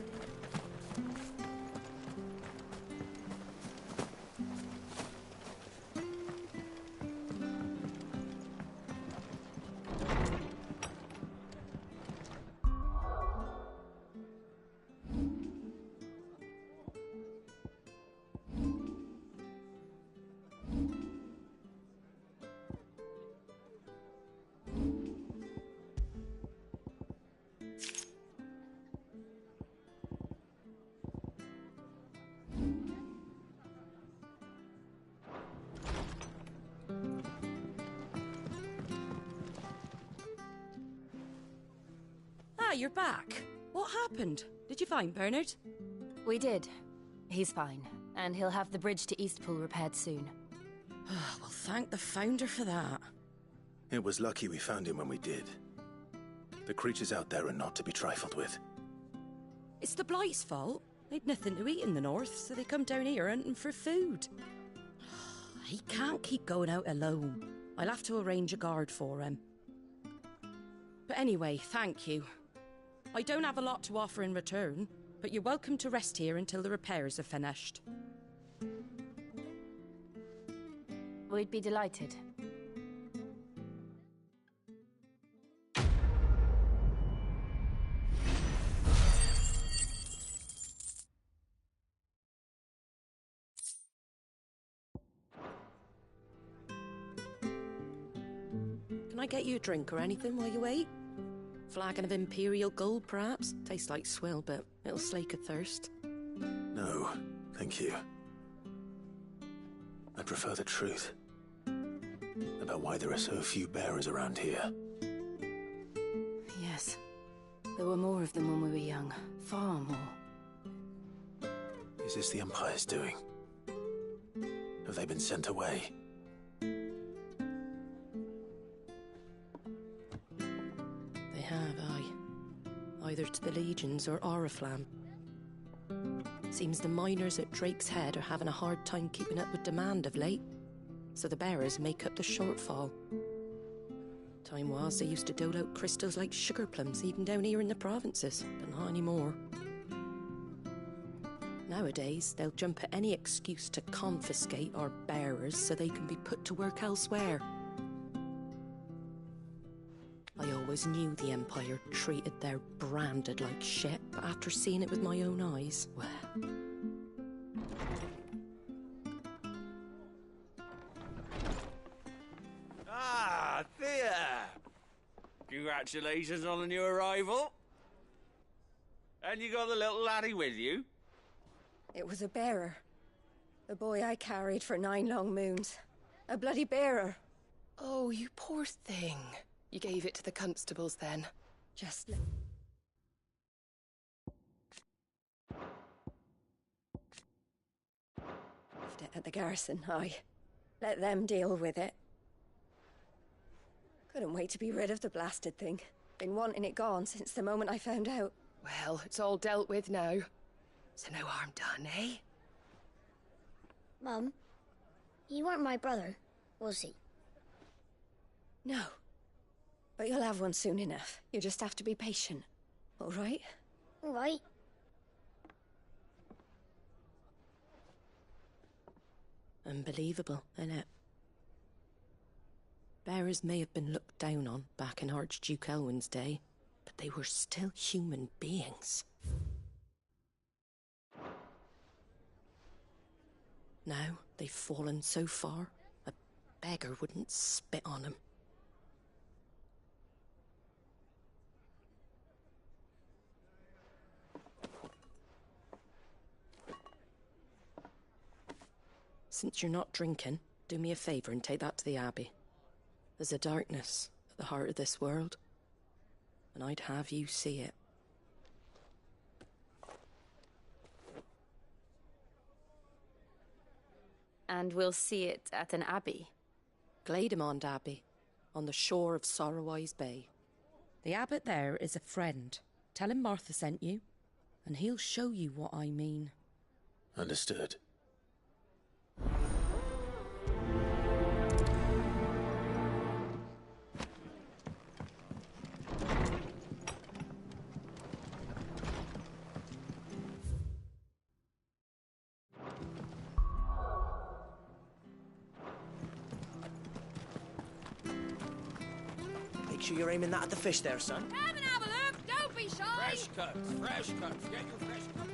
you're back. What happened? Did you find Bernard? We did. He's fine, and he'll have the bridge to Eastpool repaired soon. Well, thank the Founder for that. It was lucky we found him when we did. The creatures out there are not to be trifled with. It's the Blight's fault. They'd nothing to eat in the north, so they come down here hunting for food. He can't keep going out alone. I'll have to arrange a guard for him. But anyway, thank you. I don't have a lot to offer in return, but you're welcome to rest here until the repairs are finished. We'd be delighted. Can I get you a drink or anything while you wait? Flagon of Imperial Gold, perhaps? Tastes like swill, but it'll slake a thirst. No, thank you. I prefer the truth. About why there are so few bearers around here. Yes. There were more of them when we were young. Far more. Is this the Empire's doing? Have they been sent away? They have, aye. Either to the Legions or Oriflamme. Seems the miners at Drake's Head are having a hard time keeping up with demand of late, so the bearers make up the shortfall. Time was they used to dole out crystals like sugar plums even down here in the provinces, but not anymore. Nowadays, they'll jump at any excuse to confiscate our bearers so they can be put to work elsewhere. I always knew the Empire treated their branded like shit, but after seeing it with my own eyes, well... Ah, Thea! Congratulations on the new arrival. And you got the little laddie with you? It was a bearer. The boy I carried for 9 long moons. A bloody bearer. Oh, you poor thing. You gave it to the constables then? Just left it at the garrison, aye. Let them deal with it. Couldn't wait to be rid of the blasted thing. Been wanting it gone since the moment I found out. Well, it's all dealt with now. So no harm done, eh? Mum, he weren't my brother, was he? No. But you'll have one soon enough. You just have to be patient. All right? All right. Unbelievable, innit? Bearers may have been looked down on back in Archduke Elwin's day, but they were still human beings. Now they've fallen so far, a beggar wouldn't spit on them. Since you're not drinking, do me a favour and take that to the Abbey. There's a darkness at the heart of this world, and I'd have you see it. And we'll see it at an abbey? Glademond Abbey, on the shore of Sorrowwise Bay. The abbot there is a friend. Tell him Martha sent you, and he'll show you what I mean. Understood. Make sure you're aiming that at the fish there, son. Come and have a look. Don't be shy. Fresh cuts, fresh cuts. Get your fresh cuts.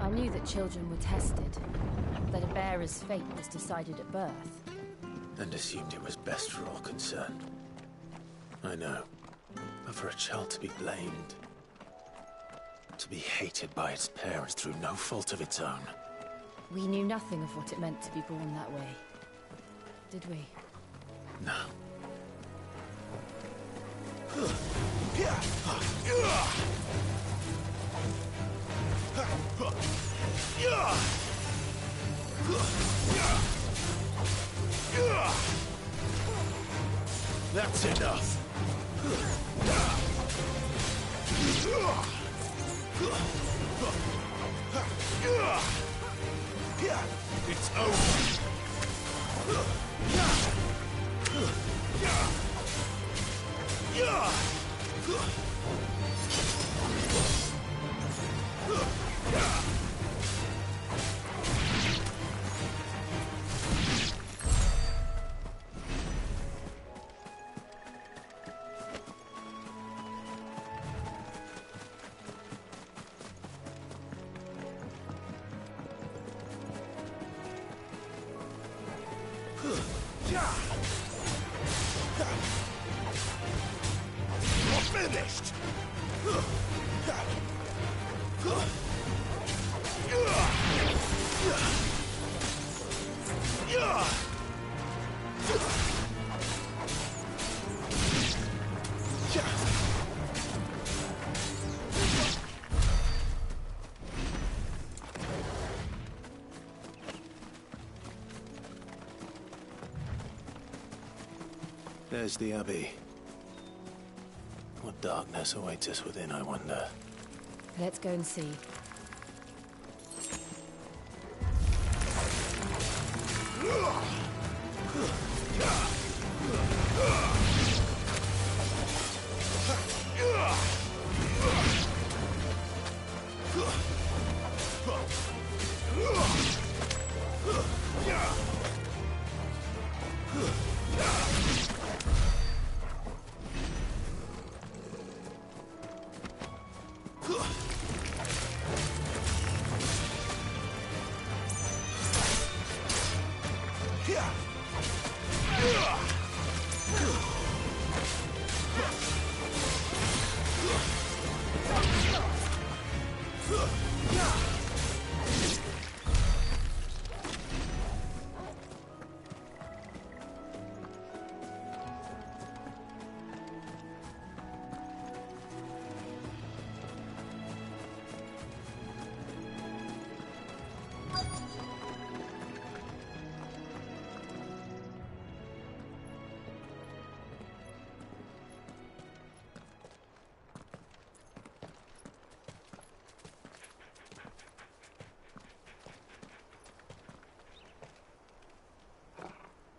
I knew that children were tested, that a bearer's fate was decided at birth. And assumed it was best for all concerned. I know. But for a child to be blamed... To be hated by its parents through no fault of its own. We knew nothing of what it meant to be born that way. Did we? No. That's enough. It's over. Finished! There's the Abbey. What darkness awaits us within, I wonder. Let's go and see.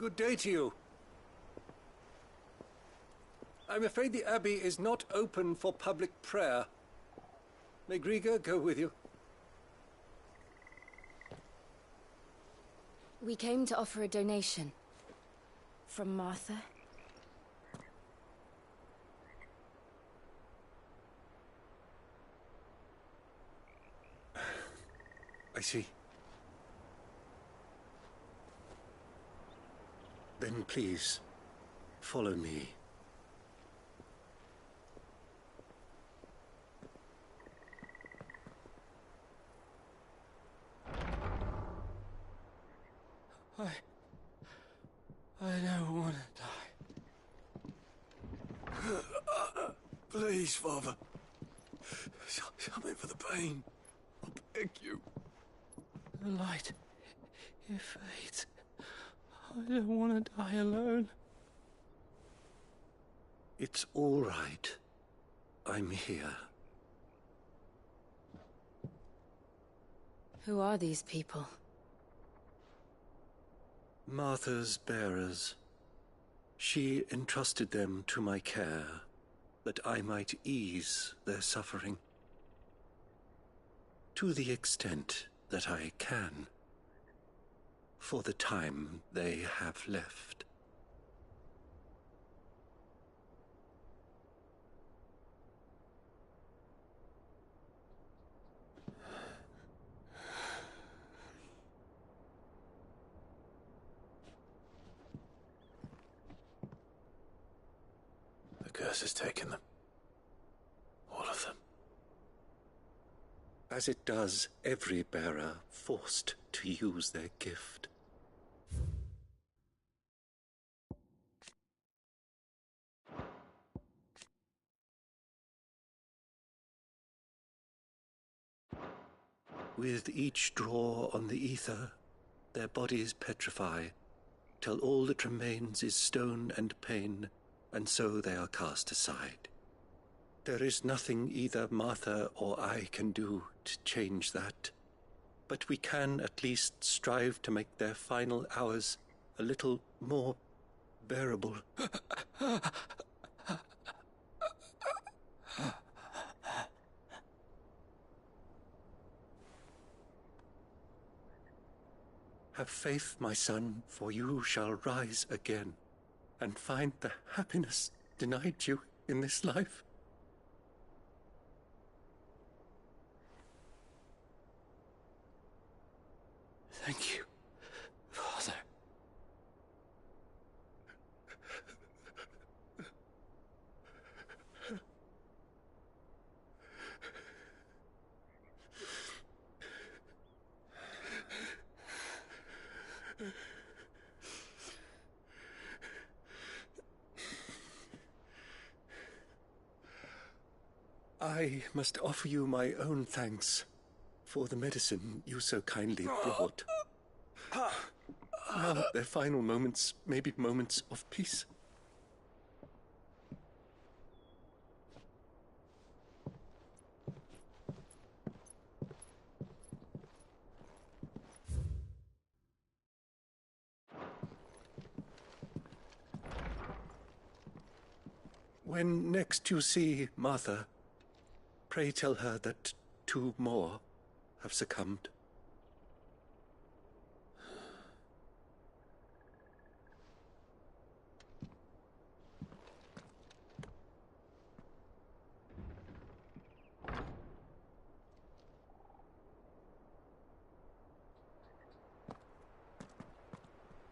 Good day to you. I'm afraid the Abbey is not open for public prayer. May Grieger go with you? We came to offer a donation. From Martha. I see. Then please, follow me. I don't want to die. Please, Father. Something for the pain. I beg you. The light, it fades. I don't want to die alone. It's all right. I'm here. Who are these people? Martha's bearers. She entrusted them to my care, that I might ease their suffering. To the extent that I can. For the time they have left. The curse has taken them. All of them. as it does every bearer forced to use their gift. With each draw on the ether, their bodies petrify, till all that remains is stone and pain, and so they are cast aside. There is nothing either Martha or I can do to change that, but we can at least strive to make their final hours a little more bearable. Have faith, my son, for you shall rise again and find the happiness denied you in this life. Thank you, Father. I must offer you my own thanks for the medicine you so kindly brought. Now their final moments may be moments of peace. When next you see Martha, pray tell her that 2 more have succumbed.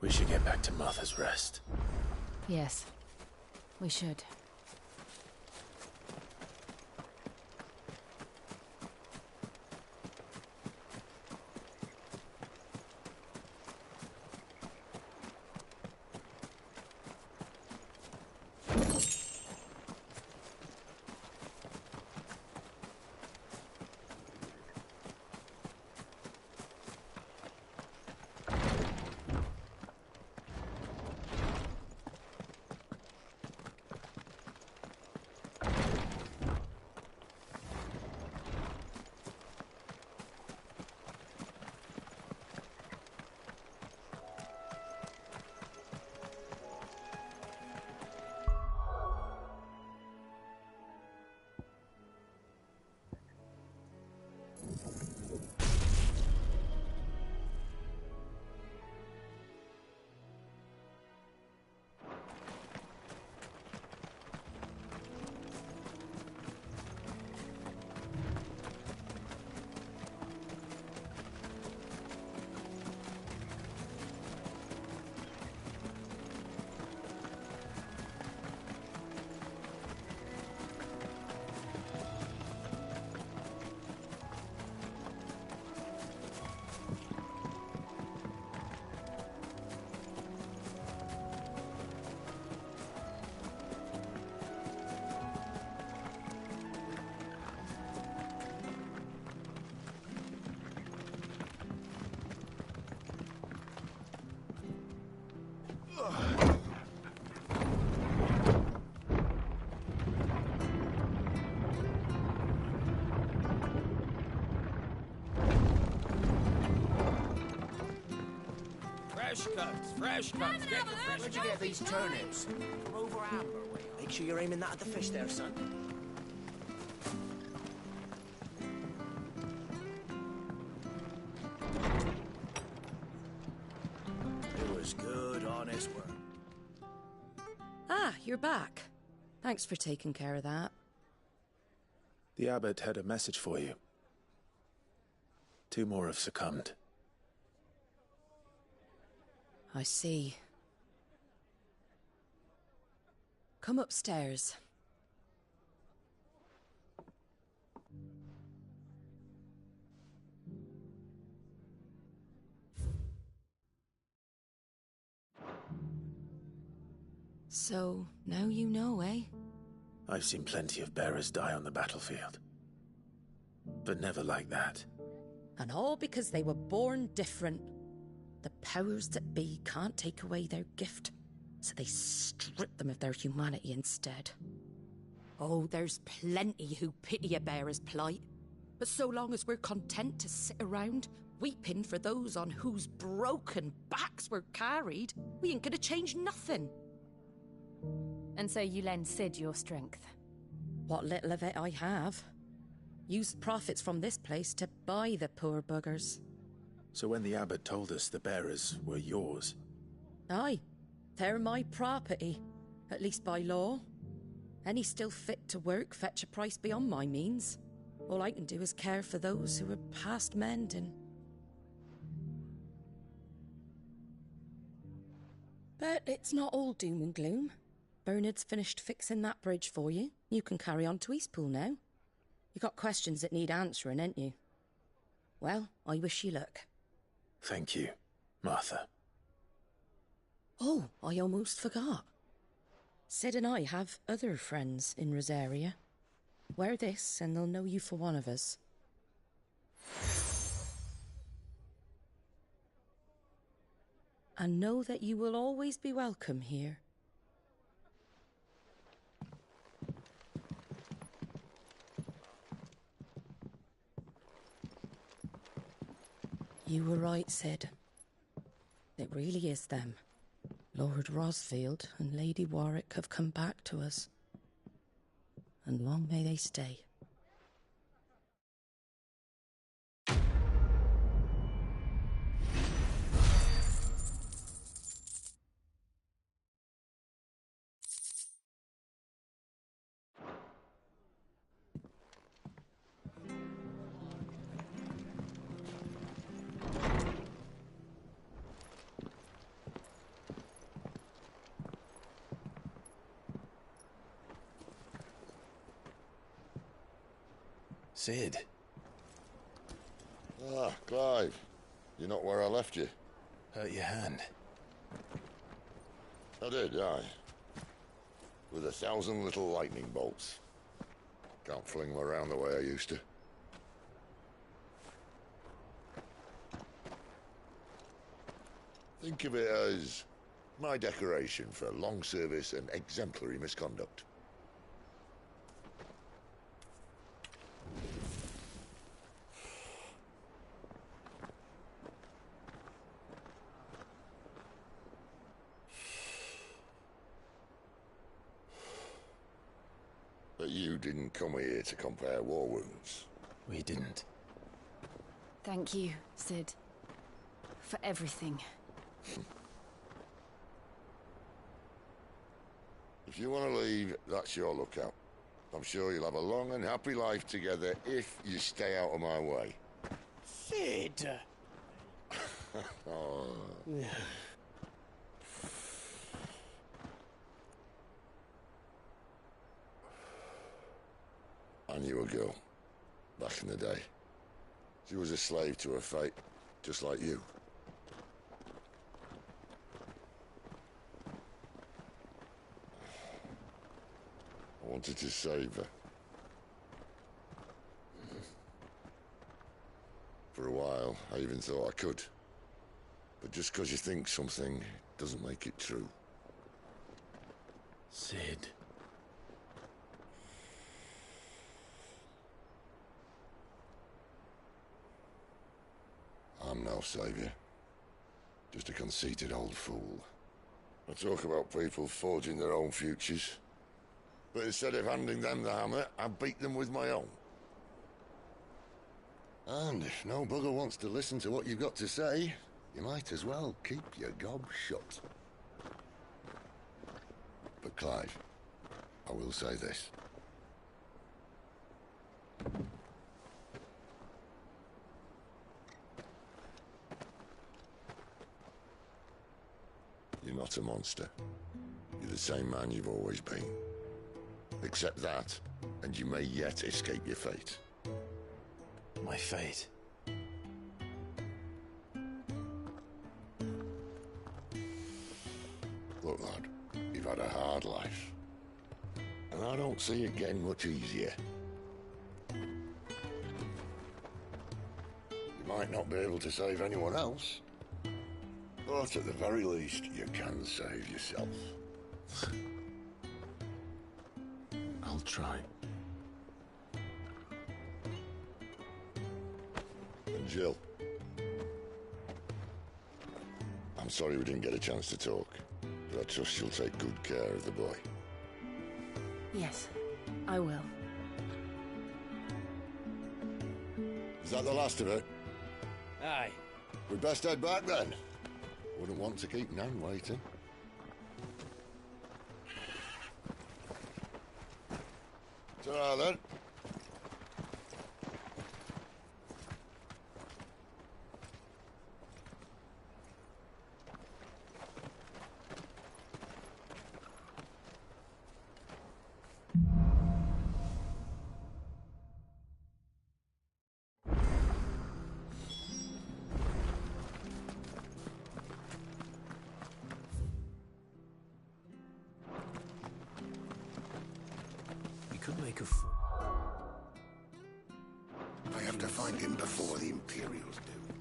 We should get back to Martha's Rest. Yes, we should. Fresh cuts. Get the fresh Where'd you get these turnips? From over Amber way. Make sure you're aiming that at the fish there, son. It was good, honest work. Ah, you're back. Thanks for taking care of that. The abbot had a message for you. 2 more have succumbed. I see. Come upstairs. So, now you know, eh? I've seen plenty of bearers die on the battlefield. But never like that. And all because they were born different. The powers that be can't take away their gift, so they strip them of their humanity instead. Oh, there's plenty who pity a bearer's plight. But so long as we're content to sit around, weeping for those on whose broken backs we're carried, we ain't gonna change nothing. And so you lend Sid your strength? What little of it I have. Used profits from this place to buy the poor buggers. So when the abbot told us the bearers were yours... Aye, they're my property, at least by law. Any still fit to work fetch a price beyond my means. All I can do is care for those who are past mending. But it's not all doom and gloom. Bernard's finished fixing that bridge for you. You can carry on to Eastpool now. You got questions that need answering, ain't you? Well, I wish you luck. Thank you, Martha. Oh, I almost forgot. Sid and I have other friends in Rosaria. Wear this and they'll know you for one of us. And know that you will always be welcome here. You were right, Sid. It really is them. Lord Rosfield and Lady Warwick have come back to us. And long may they stay. Sid. Ah, Clive. You're not where I left you. Hurt your hand. I did, aye. With 1,000 little lightning bolts. Can't fling them around the way I used to. Think of it as my decoration for long service and exemplary misconduct. But you didn't come here to compare war wounds. We didn't. Thank you, Sid. For everything. If you want to leave, that's your lookout. I'm sure you'll have a long and happy life together if you stay out of my way. Sid! Oh. I knew a girl, back in the day. She was a slave to her fate, just like you. I wanted to save her. For a while, I even thought I could. But just because you think something doesn't make it true. Sid. I'm no savior. Just a conceited old fool. I talk about people forging their own futures. But instead of handing them the hammer, I beat them with my own. And if no bugger wants to listen to what you've got to say, you might as well keep your gob shut. But Clive, I will say this. You're not a monster. You're the same man you've always been. Accept that, and you may yet escape your fate. My fate? Look, lad, if had a hard life. And I don't see it getting much easier. You might not be able to save anyone else, but at the very least, you can save yourself. I'll try. And Jill, I'm sorry we didn't get a chance to talk, but I trust you'll take good care of the boy. Yes, I will. Is that the last of it? Aye. We'd best head back then. Wouldn't want to keep Nan waiting. Ta-ra then. Could make a I have to find him before the Imperials do.